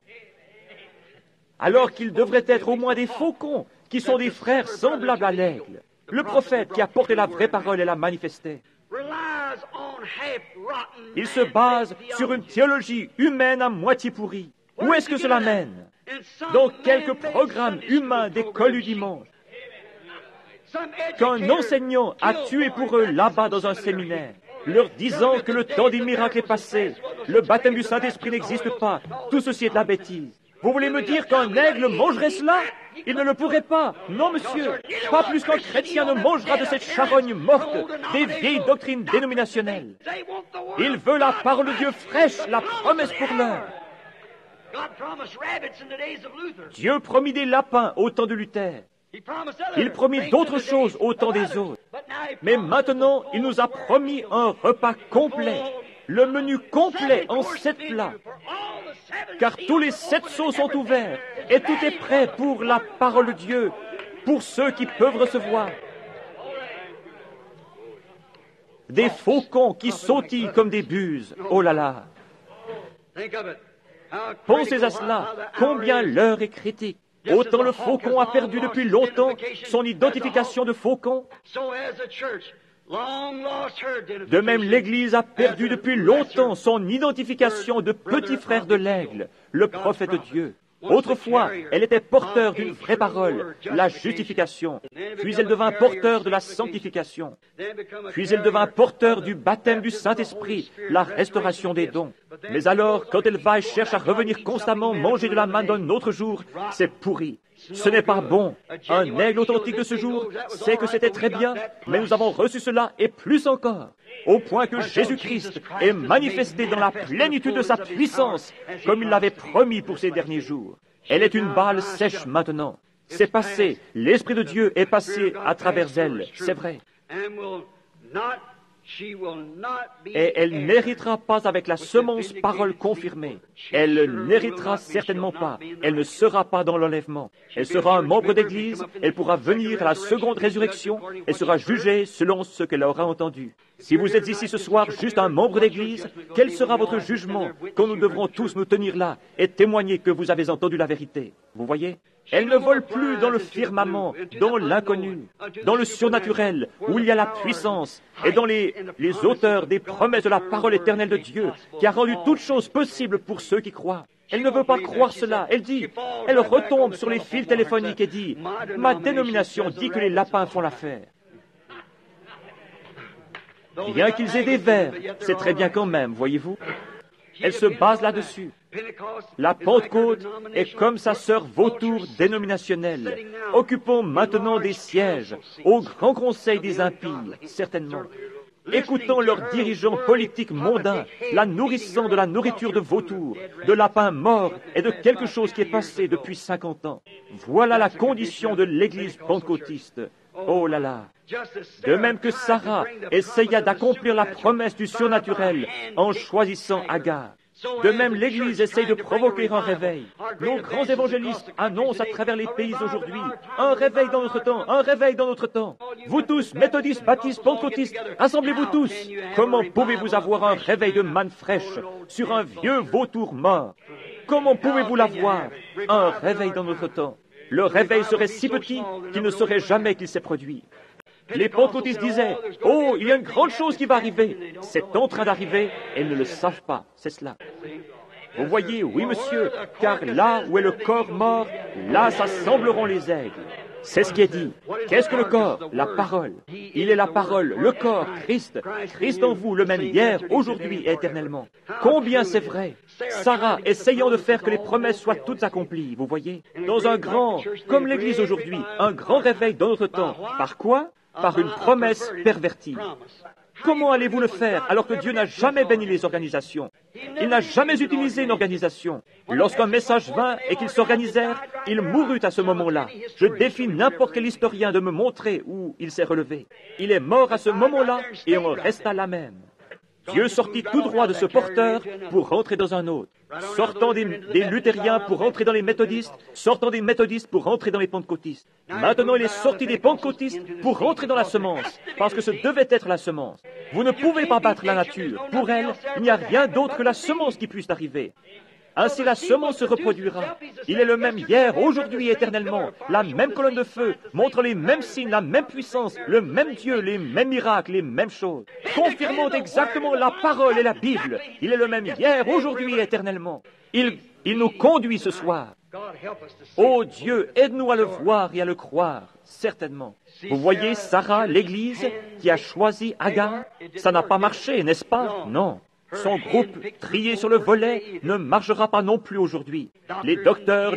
Speaker 2: Alors qu'ils devraient être au moins des faucons, qui sont des frères semblables à l'aigle. Le prophète qui a porté la vraie parole et la manifestait. Il se base sur une théologie humaine à moitié pourrie. Où est-ce que cela mène? Dans quelques programmes humains d'école du dimanche. Qu'un enseignant a tué pour eux là-bas dans un séminaire, leur disant que le temps des miracles est passé, le baptême du Saint-Esprit n'existe pas, tout ceci est de la bêtise. Vous voulez me dire qu'un aigle mangerait cela? Il ne le pourrait pas. Non, monsieur. Pas plus qu'un chrétien ne mangera de cette charogne morte des vieilles doctrines dénominationnelles. Il veut la parole de Dieu fraîche, la promesse pour l'heure. Dieu promit des lapins au temps de Luther. Il promit d'autres choses au temps des autres. Mais maintenant, il nous a promis un repas complet. Le menu complet en 7 plats. car tous les 7 sceaux sont ouverts, et tout est prêt pour la parole de Dieu, pour ceux qui peuvent recevoir. Des faucons qui sautillent comme des buses. Oh là là! Pensez à cela, combien l'heure est critique. Autant le faucon a perdu depuis longtemps son identification de faucon, de même l'Église a perdu depuis longtemps son identification de petit frère de l'aigle, le prophète de Dieu. Autrefois, elle était porteur d'une vraie parole, la justification, puis elle devint porteur de la sanctification, puis elle devint porteur du baptême du Saint-Esprit, la restauration des dons. Mais alors, quand elle va et cherche à revenir constamment manger de la manne d'un autre jour, c'est pourri. Ce n'est pas bon. Un aigle authentique de ce jour sait que c'était très bien, mais nous avons reçu cela et plus encore, au point que Jésus-Christ est manifesté dans la plénitude de sa puissance, comme il l'avait promis pour ces derniers jours. Elle est une balle sèche maintenant. C'est passé. L'Esprit de Dieu est passé à travers elle, c'est vrai. Et elle n'héritera pas avec la semence parole confirmée. Elle n'héritera certainement pas. Elle ne sera pas dans l'enlèvement. Elle sera un membre d'Église. Elle pourra venir à la seconde résurrection. Elle sera jugée selon ce qu'elle aura entendu. Si vous êtes ici ce soir juste un membre d'Église, quel sera votre jugement quand nous devrons tous nous tenir là et témoigner que vous avez entendu la vérité? Vous voyez? Elle ne vole plus dans le firmament, dans l'inconnu, dans le surnaturel, où il y a la puissance, et dans les auteurs des promesses de la parole éternelle de Dieu, qui a rendu toutes choses possibles pour ceux qui croient. Elle ne veut pas croire cela. Elle retombe sur les fils téléphoniques et dit, « Ma dénomination dit que les lapins font l'affaire. » Bien qu'ils aient des vers, c'est très bien quand même, voyez-vous. Elle se base là-dessus. La Pentecôte est comme sa sœur vautour dénominationnelle, occupant maintenant des sièges au grand conseil des impies, certainement, écoutant leurs dirigeants politiques mondains, la nourrissant de la nourriture de vautour, de lapins morts et de quelque chose qui est passé depuis 50 ans. Voilà la condition de l'Église pentecôtiste. Oh là là! De même que Sarah essaya d'accomplir la promesse du surnaturel en choisissant Agar. De même, l'Église essaye de provoquer un réveil. Nos grands évangélistes annoncent à travers les pays aujourd'hui un réveil dans notre temps, un réveil dans notre temps. Vous tous, méthodistes, baptistes, pentecôtistes, rassemblez-vous tous. Comment pouvez-vous avoir un réveil de manne fraîche sur un vieux vautour mort? Comment pouvez-vous l'avoir? Un réveil dans notre temps. Le réveil serait si petit qu'il ne saurait jamais qu'il s'est produit. Les pentecôtistes disaient, « Oh, il y a une grande chose qui va arriver. » C'est en train d'arriver et ils ne le savent pas. C'est cela. Vous voyez, oui, monsieur, car là où est le corps mort, là s'assembleront les aigles. C'est ce qui est dit. Qu'est-ce que le corps? La parole. Il est la parole, le corps, Christ. Christ en vous, le même hier, aujourd'hui et éternellement. Combien c'est vrai. Sarah, essayant de faire que les promesses soient toutes accomplies, vous voyez, dans un grand, comme l'Église aujourd'hui, un grand réveil dans notre temps. Par quoi? Par une promesse pervertie. Comment allez-vous le faire alors que Dieu n'a jamais béni les organisations? Il n'a jamais utilisé une organisation. Lorsqu'un message vint et qu'ils s'organisèrent, il mourut à ce moment-là. Je défie n'importe quel historien de me montrer où il s'est relevé. Il est mort à ce moment-là et on resta là même. Dieu sortit tout droit de ce porteur pour rentrer dans un autre. Sortant des luthériens pour rentrer dans les méthodistes, sortant des méthodistes pour rentrer dans les pentecôtistes. Maintenant, il est sorti des pentecôtistes pour rentrer dans la semence, parce que ce devait être la semence. Vous ne pouvez pas battre la nature. Pour elle, il n'y a rien d'autre que la semence qui puisse arriver. Ainsi la semence se reproduira. Il est le même hier, aujourd'hui et éternellement. La même colonne de feu montre les mêmes signes, la même puissance, le même Dieu, les mêmes miracles, les mêmes choses. Confirmons exactement la parole et la Bible. Il est le même hier, aujourd'hui et éternellement. Il nous conduit ce soir. Oh Dieu, aide-nous à le voir et à le croire, certainement. Vous voyez Sarah, l'Église, qui a choisi Agar, ça n'a pas marché, n'est-ce pas? Non. Son groupe, trié sur le volet, ne marchera pas non plus aujourd'hui. Les docteurs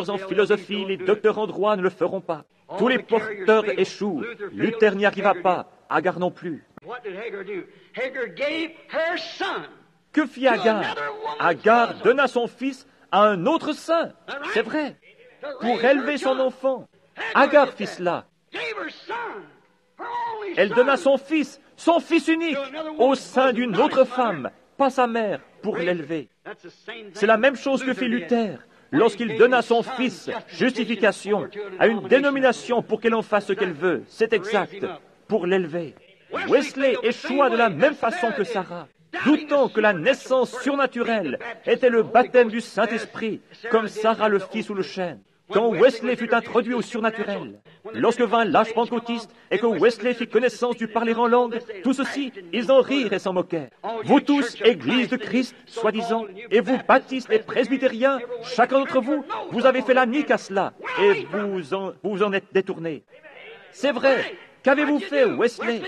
Speaker 2: en philosophie, les docteurs en droit ne le feront pas. Tous les porteurs échouent. Luther n'y arriva pas. Agar non plus. Que fit Agar? Agar donna son fils à un autre saint. C'est vrai. Pour élever son enfant. Agar fit cela. Elle donna son fils unique, au sein d'une autre femme, pas sa mère, pour l'élever. C'est la même chose que fit Luther lorsqu'il donna son fils justification à une dénomination pour qu'elle en fasse ce qu'elle veut. C'est exact, pour l'élever. Wesley échoua de la même façon que Sarah, doutant que la naissance surnaturelle était le baptême du Saint-Esprit, comme Sarah le fit sous le chêne. Quand Wesley fut introduit au surnaturel, lorsque vint l'âge pentecôtiste et que Wesley fit connaissance du parler en langue, tout ceci, ils en rirent et s'en moquaient. Vous tous, Église de Christ, soi-disant, et vous, baptistes et presbytériens, chacun d'entre vous, vous avez fait la nique à cela, et vous en êtes détournés. C'est vrai. Qu'avez-vous fait, Wesley?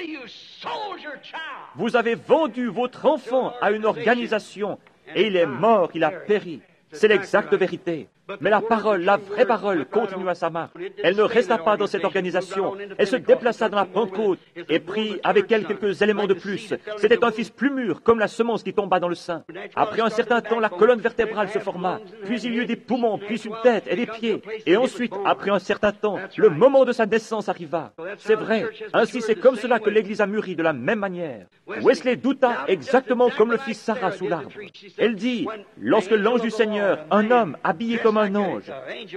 Speaker 2: Vous avez vendu votre enfant à une organisation, et il est mort, il a péri. C'est l'exacte vérité. Mais la parole, la vraie parole, continua sa marche. Elle ne resta pas dans cette organisation. Elle se déplaça dans la Pentecôte et prit avec elle quelques éléments de plus. C'était un fils plus mûr, comme la semence qui tomba dans le sein. Après un certain temps, la colonne vertébrale se forma. Puis il y eut des poumons, puis une tête et des pieds. Et ensuite, après un certain temps, le moment de sa naissance arriva. C'est vrai. Ainsi, c'est comme cela que l'Église a mûri de la même manière. Wesley douta exactement comme le fit Sarah sous l'arbre. Elle dit, lorsque l'ange du Seigneur, un homme habillé comme un ange.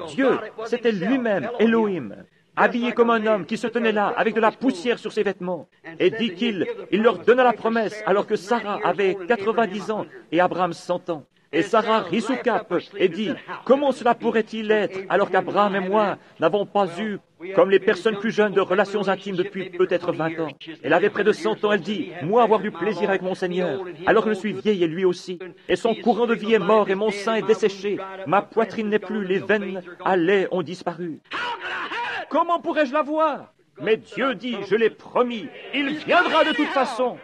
Speaker 2: Dieu, c'était lui-même, Elohim, habillé comme un homme qui se tenait là avec de la poussière sur ses vêtements, et dit qu'il leur donna la promesse alors que Sarah avait 90 ans et Abraham 100 ans. Et Sarah rit sous cape et dit, comment cela pourrait-il être alors qu'Abraham et moi n'avons pas eu, comme les personnes plus jeunes, de relations intimes depuis peut-être 20 ans. Elle avait près de 100 ans, elle dit, moi avoir du plaisir avec mon Seigneur, alors que je suis vieille et lui aussi. Et son courant de vie est mort et mon sein est desséché. Ma poitrine n'est plus, les veines à lait ont disparu. Comment pourrais-je la voir? Mais Dieu dit, je l'ai promis, il viendra de toute façon.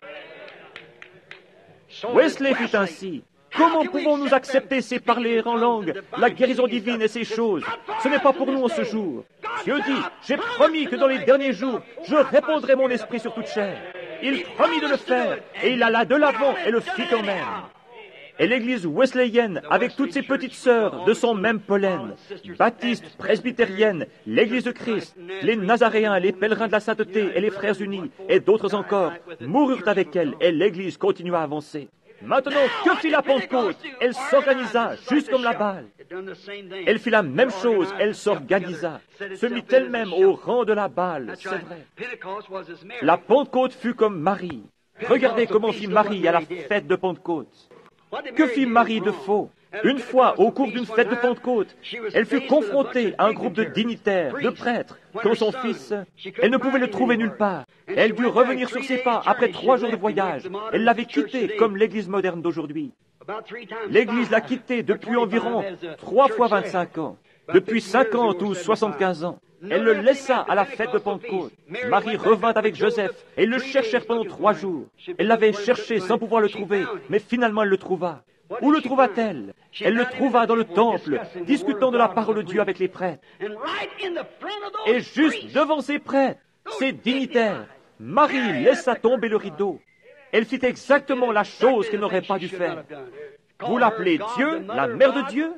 Speaker 2: Wesley fit ainsi. Comment pouvons-nous accepter ces parler en langue, la guérison divine et ces choses? Ce n'est pas pour nous en ce jour. Dieu dit, j'ai promis que dans les derniers jours, je répandrai mon esprit sur toute chair. Il promit de le faire, et il alla de l'avant et le fit quand même. Et l'église wesleyenne, avec toutes ses petites sœurs de son même pollen, baptistes, presbytériennes, l'église de Christ, les Nazaréens, les pèlerins de la sainteté et les frères unis, et d'autres encore, moururent avec elle, et l'église continua à avancer. Maintenant, que fit la Pentecôte? Elle s'organisa, juste comme la Balle. Elle fit la même chose, elle s'organisa, se mit elle-même au rang de la Balle, c'est vrai. La Pentecôte fut comme Marie. Regardez comment fit Marie à la fête de Pentecôte. Que fit Marie de faux? Une fois, au cours d'une fête de Pentecôte, elle fut confrontée à un groupe de dignitaires, de prêtres, dont son fils, elle ne pouvait le trouver nulle part. Elle dut revenir sur ses pas après 3 jours de voyage. Elle l'avait quitté comme l'Église moderne d'aujourd'hui. L'Église l'a quitté depuis environ 3 fois 25 ans, depuis 50 ou 75 ans. Elle le laissa à la fête de Pentecôte. Marie revint avec Joseph et ils le cherchèrent pendant 3 jours. Elle l'avait cherché sans pouvoir le trouver, mais finalement elle le trouva. Où le trouva-t-elle? Elle le trouva dans le temple, discutant de la parole de Dieu avec les prêtres. Et juste devant ces prêtres, ces dignitaires, Marie laissa tomber le rideau. Elle fit exactement la chose qu'elle n'aurait pas dû faire. Vous l'appelez Dieu, la mère de Dieu?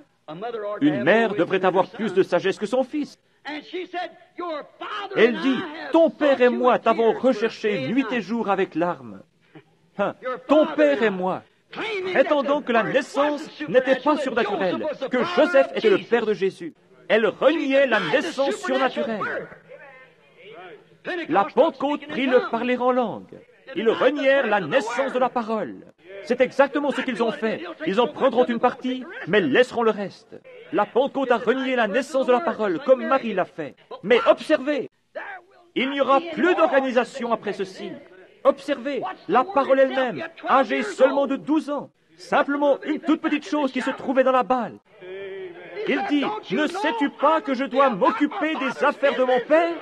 Speaker 2: Une mère devrait avoir plus de sagesse que son fils. Elle dit, ton père et moi t'avons recherché nuit et jour avec larmes. Ton père et moi, prétendant que la naissance n'était pas surnaturelle, que Joseph était le père de Jésus. Elle reniait la naissance surnaturelle. La Pentecôte prit le parler en langue. Ils renièrent la naissance de la parole. C'est exactement ce qu'ils ont fait. Ils en prendront une partie, mais laisseront le reste. La Pentecôte a renié la naissance de la parole, comme Marie l'a fait. Mais observez, il n'y aura plus d'organisation après ceci. Observez, la parole elle-même, âgée seulement de 12 ans, simplement une toute petite chose qui se trouvait dans la balle. Il dit, ne sais-tu pas que je dois m'occuper des affaires de mon Père?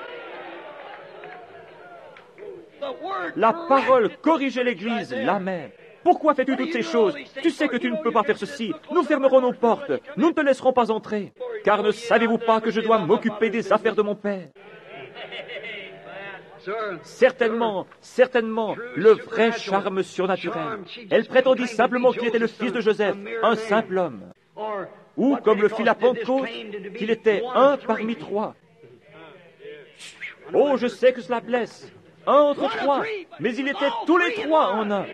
Speaker 2: La parole corrigeait l'Église, la même. Pourquoi fais-tu toutes ces choses? Tu sais que tu ne peux pas faire ceci. Nous fermerons nos portes. Nous ne te laisserons pas entrer. Car ne savez-vous pas que je dois m'occuper des affaires de mon Père? Certainement, le vrai charme surnaturel. Elle prétendit simplement qu'il était le fils de Joseph, un simple homme. Ou, comme le fit la Pentecôte, qu'il était un parmi 3. Oh, je sais que cela blesse. Un entre 3, mais il était tous les 3 en un.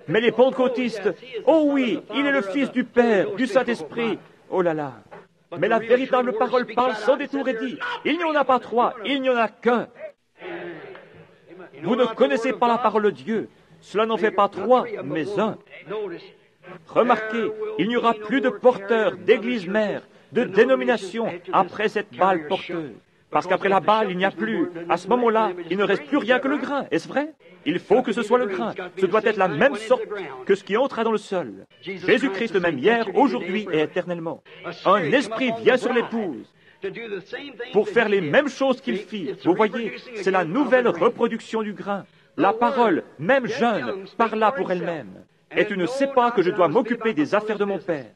Speaker 2: Mais les pentecôtistes, oh oui, il est le Fils du Père, du Saint-Esprit. Oh là là. Mais la véritable parole parle sans détour et dit, il n'y en a pas trois, il n'y en a qu'un. Vous ne connaissez pas la parole de Dieu. Cela n'en fait pas trois, mais un. Remarquez, il n'y aura plus de porteurs, d'églises mères, de dénominations après cette balle porteuse. Parce qu'après la balle, il n'y a plus. À ce moment-là, il ne reste plus rien que le grain. Est-ce vrai? Il faut que ce soit le grain. Ce doit être la même sorte que ce qui entra dans le sol. Jésus-Christ le même hier, aujourd'hui et éternellement. Un esprit vient sur l'épouse pour faire les mêmes choses qu'il fit. Vous voyez, c'est la nouvelle reproduction du grain. La parole, même jeune, parla pour elle-même. Et tu ne sais pas que je dois m'occuper des affaires de mon Père.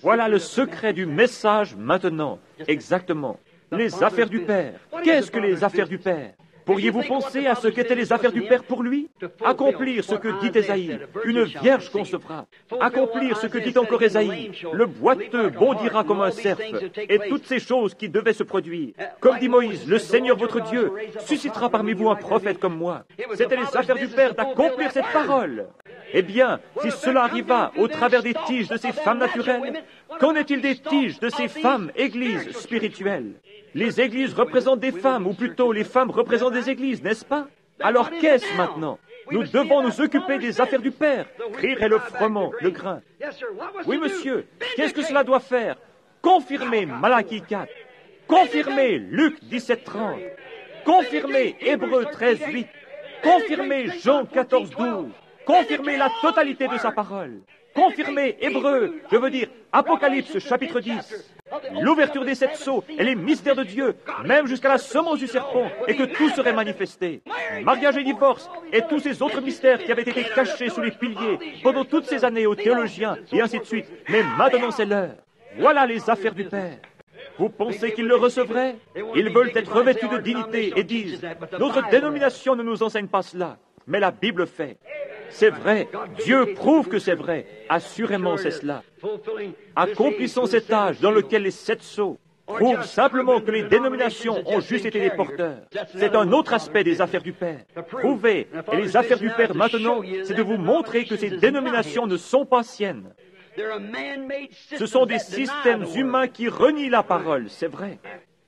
Speaker 2: Voilà le secret du message maintenant. Exactement. Les affaires du Père. Qu'est-ce que les affaires du Père? Pourriez-vous penser à ce qu'étaient les affaires du Père pour lui? Accomplir ce que dit Ésaïe. Une vierge concevra. Accomplir ce que dit encore Ésaïe. Le boiteux bondira comme un cerf. Et toutes ces choses qui devaient se produire. Comme dit Moïse, le Seigneur votre Dieu suscitera parmi vous un prophète comme moi. C'était les affaires du Père d'accomplir cette parole. Eh bien, si cela arriva au travers des tiges de ces femmes naturelles, qu'en est-il des tiges de ces femmes églises spirituelles? Les églises représentent des femmes, ou plutôt les femmes représentent des églises, n'est-ce pas? Alors qu'est-ce maintenant? Nous devons nous occuper des affaires du Père. Crierait le froment, le grain. Oui, monsieur, qu'est-ce que cela doit faire? Confirmer Malachie 4. Confirmer Luc 17:30. Confirmer Hébreux 13:8. Confirmer Jean 14:12. Confirmer la totalité de sa parole. Confirmer Hébreux, je veux dire Apocalypse chapitre 10. L'ouverture des 7 sceaux et les mystères de Dieu, même jusqu'à la semence du serpent, et que tout serait manifesté. Mariage et divorce, et tous ces autres mystères qui avaient été cachés sous les piliers pendant toutes ces années aux théologiens, et ainsi de suite. Mais maintenant c'est l'heure. Voilà les affaires du Père. Vous pensez qu'ils le recevraient? Ils veulent être revêtus de dignité et disent, notre dénomination ne nous enseigne pas cela, mais la Bible fait. C'est vrai, Dieu prouve que c'est vrai. Assurément, c'est cela. Accomplissons cet âge dans lequel les 7 sceaux prouvent simplement que les dénominations ont juste été des porteurs. C'est un autre aspect des affaires du Père. Prouver, et les affaires du Père maintenant, c'est de vous montrer que ces dénominations ne sont pas siennes. Ce sont des systèmes humains qui renient la parole, c'est vrai.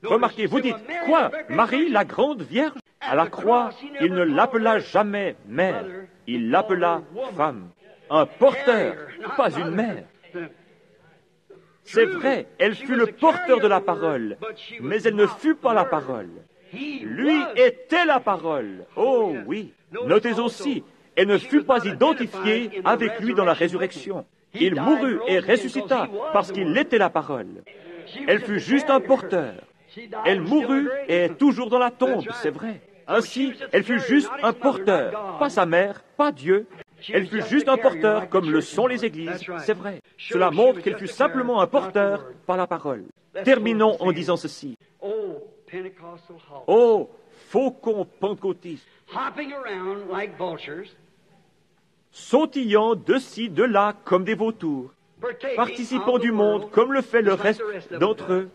Speaker 2: Remarquez, vous dites, quoi? Marie, la grande Vierge? À la croix, il ne l'appela jamais mère, il l'appela femme. Un porteur, pas une mère. C'est vrai, elle fut le porteur de la parole, mais elle ne fut pas la parole. Lui était la parole. Oh oui. Notez aussi, elle ne fut pas identifiée avec lui dans la résurrection. Il mourut et ressuscita parce qu'il était la parole. Elle fut juste un porteur. Elle mourut et est toujours dans la tombe, c'est vrai. Ainsi, elle fut juste un porteur, pas sa mère, pas Dieu. Elle fut juste un porteur comme le sont les églises, c'est vrai. Cela montre qu'elle fut simplement un porteur par la parole. Terminons en disant ceci. Oh, faucons pentecôtistes, sautillant de ci, de là comme des vautours, participant du monde comme le fait le reste d'entre eux,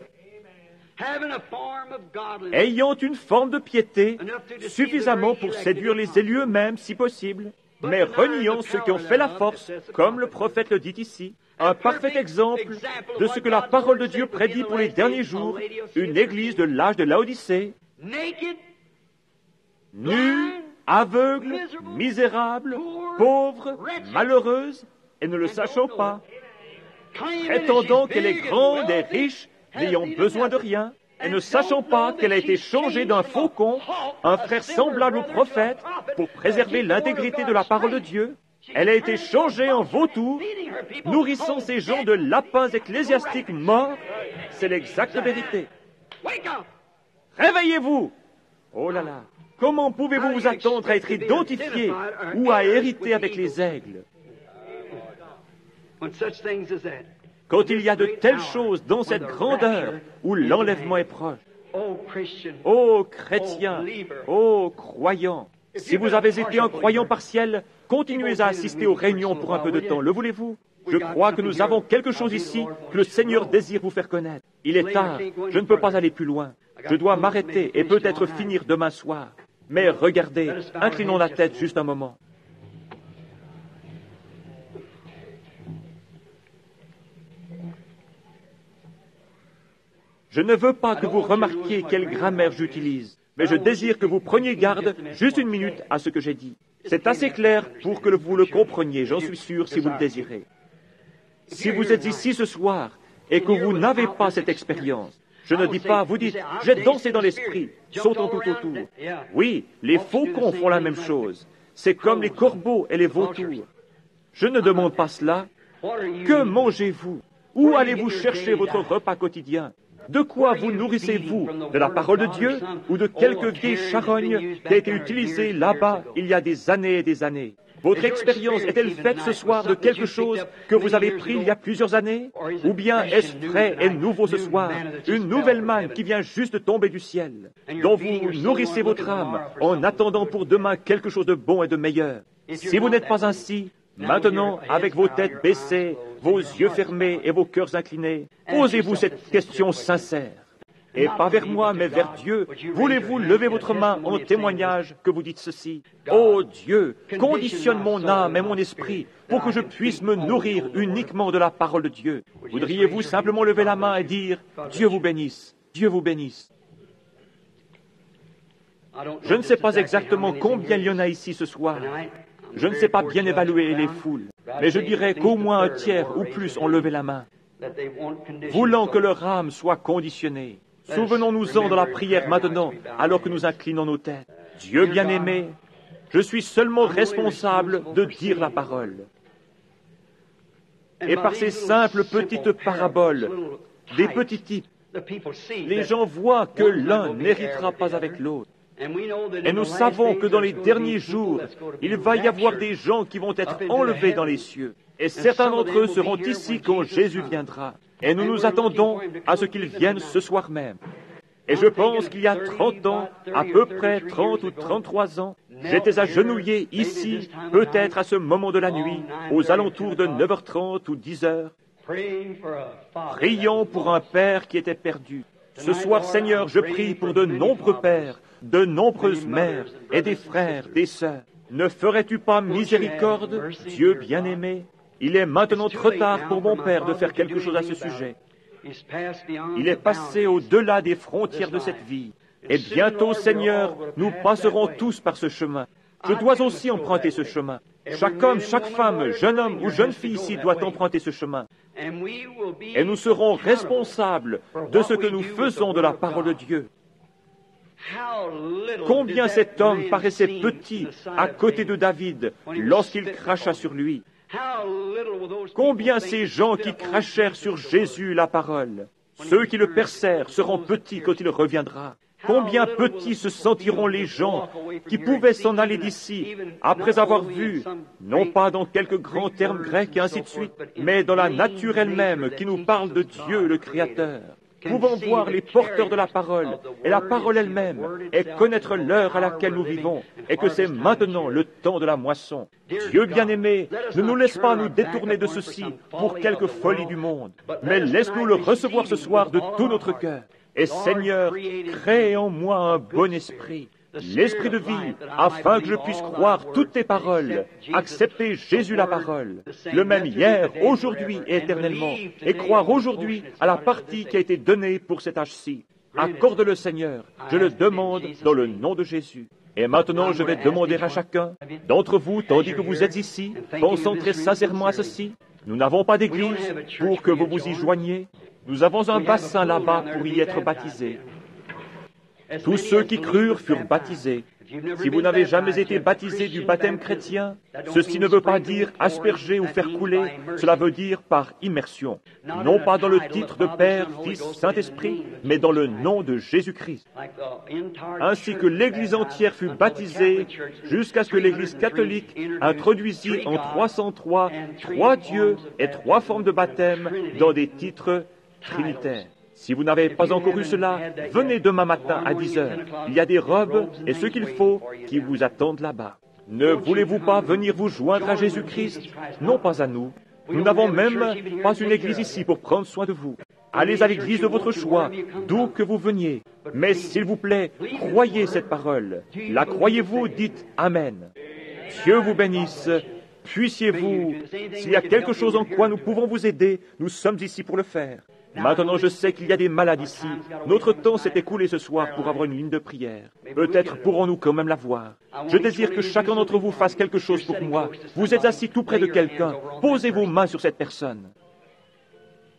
Speaker 2: ayant une forme de piété suffisamment pour séduire les élus eux-mêmes si possible, mais reniant ceux qui ont fait la force, comme le prophète le dit ici, un parfait exemple de ce que la parole de Dieu prédit pour les derniers jours, une église de l'âge de Laodicée, nue, aveugle, misérable, pauvre, malheureuse, et ne le sachant pas, prétendant qu'elle est grande et riche, n'ayant besoin de rien, et ne sachant pas qu'elle a été changée d'un faucon, un frère semblable au prophète, pour préserver l'intégrité de la parole de Dieu. Elle a été changée en vautour, nourrissant ces gens de lapins ecclésiastiques morts. C'est l'exacte vérité. Réveillez-vous! Oh là là! Comment pouvez-vous vous attendre à être identifié ou à hériter avec les aigles? Quand il y a de telles choses dans cette grandeur où l'enlèvement est proche. Ô chrétiens, ô croyants, si vous avez été un croyant partiel, continuez à assister aux réunions pour un peu de temps, le voulez-vous? Je crois que nous avons quelque chose ici que le Seigneur désire vous faire connaître. Il est tard, je ne peux pas aller plus loin. Je dois m'arrêter et peut-être finir demain soir. Mais regardez, inclinons la tête juste un moment. Je ne veux pas que vous remarquiez quelle grammaire j'utilise, mais je désire que vous preniez garde juste une minute à ce que j'ai dit. C'est assez clair pour que vous le compreniez, j'en suis sûr, si vous le désirez. Si vous êtes ici ce soir et que vous n'avez pas cette expérience, je ne dis pas, vous dites, j'ai dansé dans l'esprit, sautant tout autour. Oui, les faucons font la même chose. C'est comme les corbeaux et les vautours. Je ne demande pas cela. Que mangez-vous? Où allez-vous chercher votre repas quotidien? De quoi vous nourrissez-vous? De la parole de Dieu ou de quelque vieille charogne qui a été utilisée là-bas il y a des années et des années? Votre expérience est-elle faite ce soir de quelque chose que vous avez pris il y a plusieurs années? Ou bien est-ce frais et nouveau ce soir, une nouvelle manne qui vient juste de tomber du ciel, dont vous nourrissez votre âme en attendant pour demain quelque chose de bon et de meilleur? Si vous n'êtes pas ainsi, maintenant, avec vos têtes baissées, vos yeux fermés et vos cœurs inclinés, posez-vous cette question sincère. Et pas vers moi, mais vers Dieu. Voulez-vous lever votre main en témoignage que vous dites ceci? Ô Dieu, conditionne mon âme et mon esprit pour que je puisse me nourrir uniquement de la parole de Dieu. Voudriez-vous simplement lever la main et dire, Dieu vous bénisse, Dieu vous bénisse. Je ne sais pas exactement combien il y en a ici ce soir. Je ne sais pas bien évaluer les foules, mais je dirais qu'au moins un tiers ou plus ont levé la main, voulant que leur âme soit conditionnée. Souvenons-nous-en dans la prière maintenant, alors que nous inclinons nos têtes. Dieu bien-aimé, je suis seulement responsable de dire la parole. Et par ces simples petites paraboles, des petits types, les gens voient que l'un n'héritera pas avec l'autre. Et nous savons que dans les derniers jours, il va y avoir des gens qui vont être enlevés dans les cieux. Et certains d'entre eux seront ici quand Jésus viendra. Et nous nous attendons à ce qu'il vienne ce soir même. Et je pense qu'il y a 30 ans, à peu près 30 ou 33 ans, j'étais agenouillé ici, peut-être à ce moment de la nuit, aux alentours de 9h30 ou 10h, priant pour un père qui était perdu. Ce soir, Seigneur, je prie pour de nombreux pères, de nombreuses mères et des frères, des sœurs. Ne ferais-tu pas miséricorde, Dieu bien-aimé? Il est maintenant trop tard pour mon père de faire quelque chose à ce sujet. Il est passé au-delà des frontières de cette vie. Et bientôt, Seigneur, nous passerons tous par ce chemin. Je dois aussi emprunter ce chemin. Chaque homme, chaque femme, jeune homme ou jeune fille ici doit emprunter ce chemin. Et nous serons responsables de ce que nous faisons de la parole de Dieu. Combien cet homme paraissait petit à côté de David lorsqu'il cracha sur lui. Combien ces gens qui crachèrent sur Jésus la parole, ceux qui le percèrent seront petits quand il reviendra. Combien petits se sentiront les gens qui pouvaient s'en aller d'ici après avoir vu, non pas dans quelques grands termes grecs et ainsi de suite, mais dans la nature elle-même qui nous parle de Dieu le Créateur. Pouvons voir les porteurs de la parole et la parole elle-même et connaître l'heure à laquelle nous vivons et que c'est maintenant le temps de la moisson. Dieu bien-aimé, ne nous laisse pas nous détourner de ceci pour quelque folie du monde, mais laisse-nous le recevoir ce soir de tout notre cœur. Et Seigneur, crée en moi un bon esprit, l'esprit de vie, afin que je puisse croire toutes tes paroles, accepter Jésus la parole, le même hier, aujourd'hui et éternellement, et croire aujourd'hui à la partie qui a été donnée pour cet âge-ci. Accorde-le, Seigneur, je le demande dans le nom de Jésus. Et maintenant, je vais demander à chacun d'entre vous, tandis que vous êtes ici, pensant très sincèrement à ceci, nous n'avons pas d'église pour que vous vous y joigniez. Nous avons un bassin là-bas pour y être baptisés. Tous ceux qui crurent furent baptisés. Si vous n'avez jamais été baptisé du baptême chrétien, ceci ne veut pas dire asperger ou faire couler, cela veut dire par immersion. Non pas dans le titre de Père, Fils, Saint-Esprit, mais dans le nom de Jésus-Christ. Ainsi que l'Église entière fut baptisée jusqu'à ce que l'Église catholique introduisit en 303 3 dieux et 3 formes de baptême dans des titres trinitaires. Si vous n'avez pas encore eu cela, venez demain matin à 10 heures. Il y a des robes et ce qu'il faut qui vous attendent là-bas. Ne voulez-vous pas venir vous joindre à Jésus-Christ? Non pas à nous. Nous n'avons même pas une église ici pour prendre soin de vous. Allez à l'église de votre choix, d'où que vous veniez. Mais s'il vous plaît, croyez cette parole. La croyez-vous? Dites Amen. Dieu vous bénisse. Puissiez-vous, s'il y a quelque chose en quoi nous pouvons vous aider, nous sommes ici pour le faire. Maintenant, je sais qu'il y a des malades ici. Notre temps s'est écoulé ce soir pour avoir une ligne de prière. Peut-être pourrons-nous quand même l'avoir. Je désire que chacun d'entre vous fasse quelque chose pour moi. Vous êtes assis tout près de quelqu'un. Posez vos mains sur cette personne.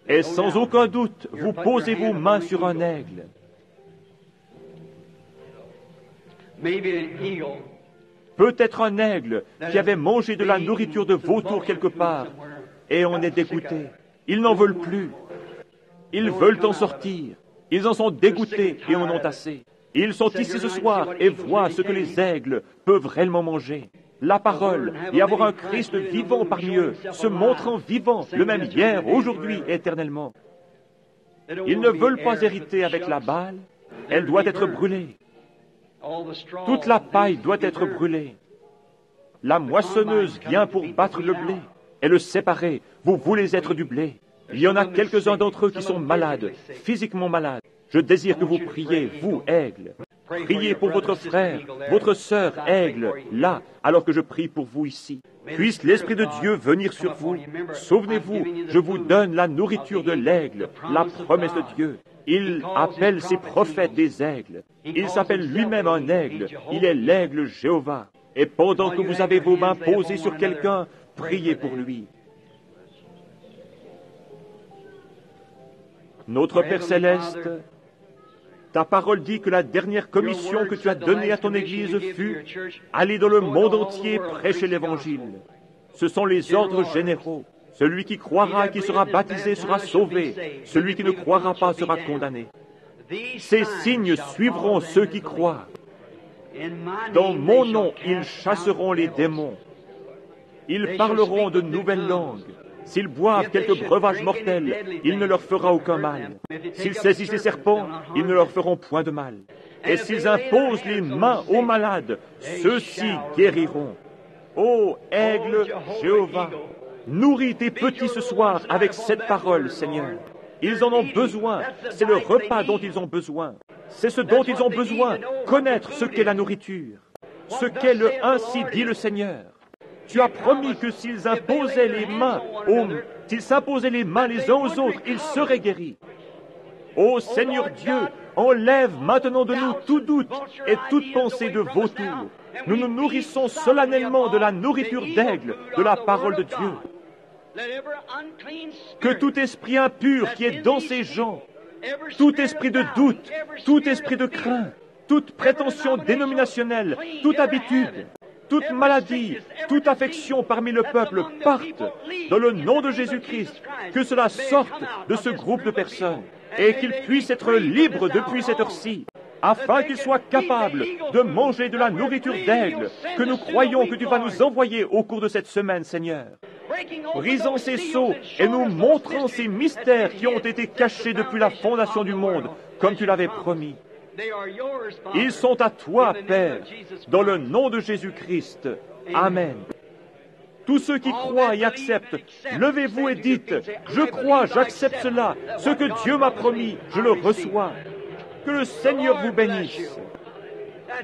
Speaker 2: Et sans aucun doute, vous posez vos mains sur un aigle. Peut-être un aigle qui avait mangé de la nourriture de vautour quelque part, et on est dégoûté. Ils n'en veulent plus. Ils veulent en sortir. Ils en sont dégoûtés et en ont assez. Ils sont ici ce soir et voient ce que les aigles peuvent réellement manger. La parole, et avoir un Christ vivant parmi eux, se montrant vivant, le même hier, aujourd'hui, éternellement. Ils ne veulent pas hériter avec la balle. Elle doit être brûlée. Toute la paille doit être brûlée. La moissonneuse vient pour battre le blé et le séparer. Vous voulez être du blé. Il y en a quelques-uns d'entre eux qui sont malades, physiquement malades. Je désire que vous priez, vous, aigle. Priez pour votre frère, votre sœur, aigle, là, alors que je prie pour vous ici. Puisse l'Esprit de Dieu venir sur vous. Souvenez-vous, je vous donne la nourriture de l'aigle, la promesse de Dieu. Il appelle ses prophètes des aigles. Il s'appelle lui-même un aigle. Il est l'aigle Jéhovah. Et pendant que vous avez vos mains posées sur quelqu'un, priez pour lui. Notre Père Céleste, ta parole dit que la dernière commission que tu as donnée à ton Église fut « Allez dans le monde entier prêcher l'Évangile ». Ce sont les ordres généraux. Celui qui croira et qui sera baptisé sera sauvé. Celui qui ne croira pas sera condamné. Ces signes suivront ceux qui croient. Dans mon nom, ils chasseront les démons. Ils parleront de nouvelles langues. S'ils boivent quelques breuvages mortels, il ne leur fera aucun mal. S'ils saisissent les serpents, ils ne leur feront point de mal. Et s'ils imposent les mains aux malades, ceux-ci guériront. Ô aigle Jéhovah, nourris tes petits ce soir avec cette parole, Seigneur. Ils en ont besoin. C'est le repas dont ils ont besoin. C'est ce dont ils ont besoin. Connaître ce qu'est la nourriture. Ce qu'est le « ainsi dit le Seigneur ». Tu as promis que s'ils imposaient les mains s'ils s'imposaient les mains les uns aux autres, ils seraient guéris. Ô Seigneur Dieu, enlève maintenant de nous tout doute et toute pensée de vautour. Nous nous nourrissons solennellement de la nourriture d'aigle, de la parole de Dieu. Que tout esprit impur qui est dans ces gens, tout esprit de doute, tout esprit de crainte, toute prétention dénominationnelle, toute habitude, toute maladie, toute affection parmi le peuple parte dans le nom de Jésus-Christ, que cela sorte de ce groupe de personnes et qu'ils puissent être libres depuis cette heure-ci, afin qu'ils soient capables de manger de la nourriture d'aigle que nous croyons que tu vas nous envoyer au cours de cette semaine, Seigneur. Brisant ces sceaux et nous montrant ces mystères qui ont été cachés depuis la fondation du monde, comme tu l'avais promis. Ils sont à toi, Père, dans le nom de Jésus-Christ. Amen. Tous ceux qui croient et acceptent, levez-vous et dites, je crois, j'accepte cela, ce que Dieu m'a promis, je le reçois. Que le Seigneur vous bénisse.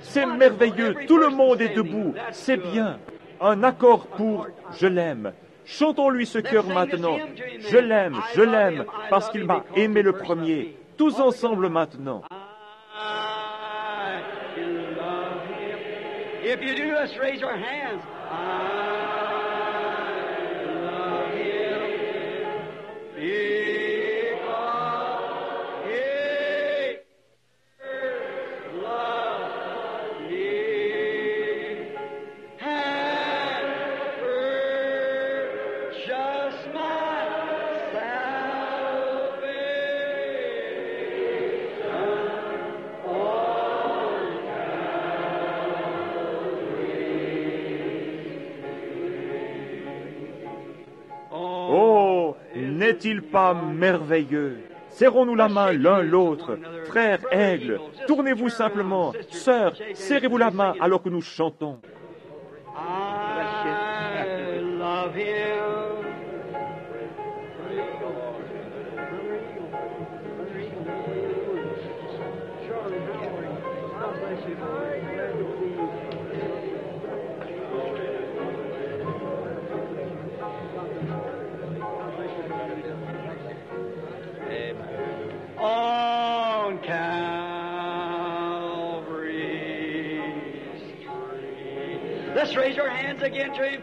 Speaker 2: C'est merveilleux, tout le monde est debout, c'est bien. Un accord pour « Je l'aime ». Chantons-lui ce cœur maintenant. Je l'aime, parce qu'il m'a aimé le premier. Tous ensemble maintenant.
Speaker 1: If you do, let's raise our hands. I love him because he loved me and purchased my salvation on
Speaker 2: Oh, n'est-il pas merveilleux? Serrons-nous la main l'un l'autre. Frère aigle, tournez-vous simplement. Sœur, serrez-vous la main alors que nous chantons.
Speaker 1: I love him. Amen. Calvary's tree. Let's raise our hands again to Him.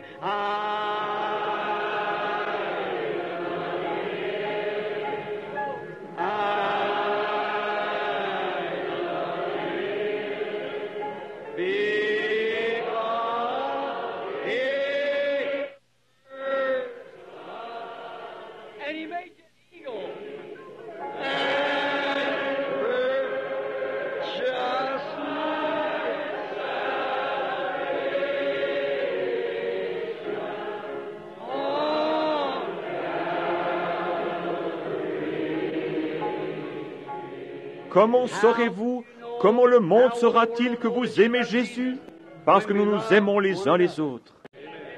Speaker 1: And He made the eagle. Just
Speaker 2: Comment saurez-vous, comment le monde saura-t-il que vous aimez Jésus? Parce que nous nous aimons les uns les autres.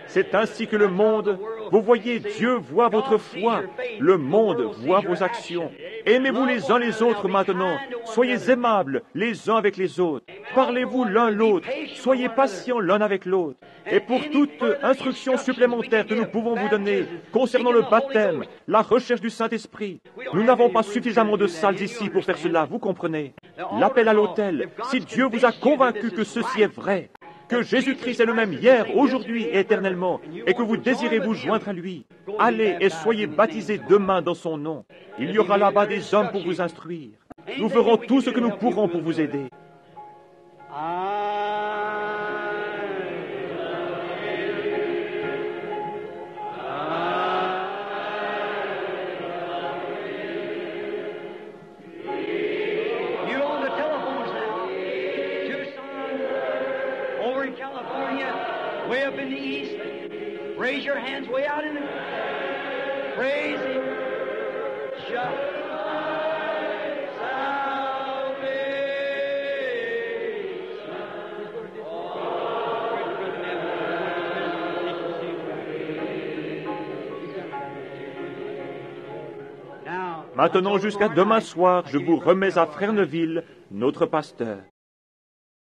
Speaker 2: C'est ainsi que le monde, vous voyez, Dieu voit votre foi, le monde voit vos actions. Aimez-vous les uns les autres maintenant, soyez aimables les uns avec les autres, parlez-vous l'un l'autre, soyez patients l'un avec l'autre. Et pour toute instruction supplémentaire que nous pouvons vous donner concernant le baptême, la recherche du Saint-Esprit, nous n'avons pas suffisamment de salles ici pour faire cela, vous comprenez? L'appel à l'autel, si Dieu vous a convaincu que ceci est vrai, que Jésus-Christ est le même hier, aujourd'hui et éternellement, et que vous désirez vous joindre à lui, allez et soyez baptisés demain dans son nom. Il y aura là-bas des hommes pour vous instruire. Nous ferons tout ce que nous pourrons pour vous aider.
Speaker 1: You on the telephones now. Tucson, over in California, way up in the east. Raise your hands way out in the... Praise Him. Just
Speaker 2: Maintenant, jusqu'à demain soir, je vous remets à Frère Neville, notre pasteur.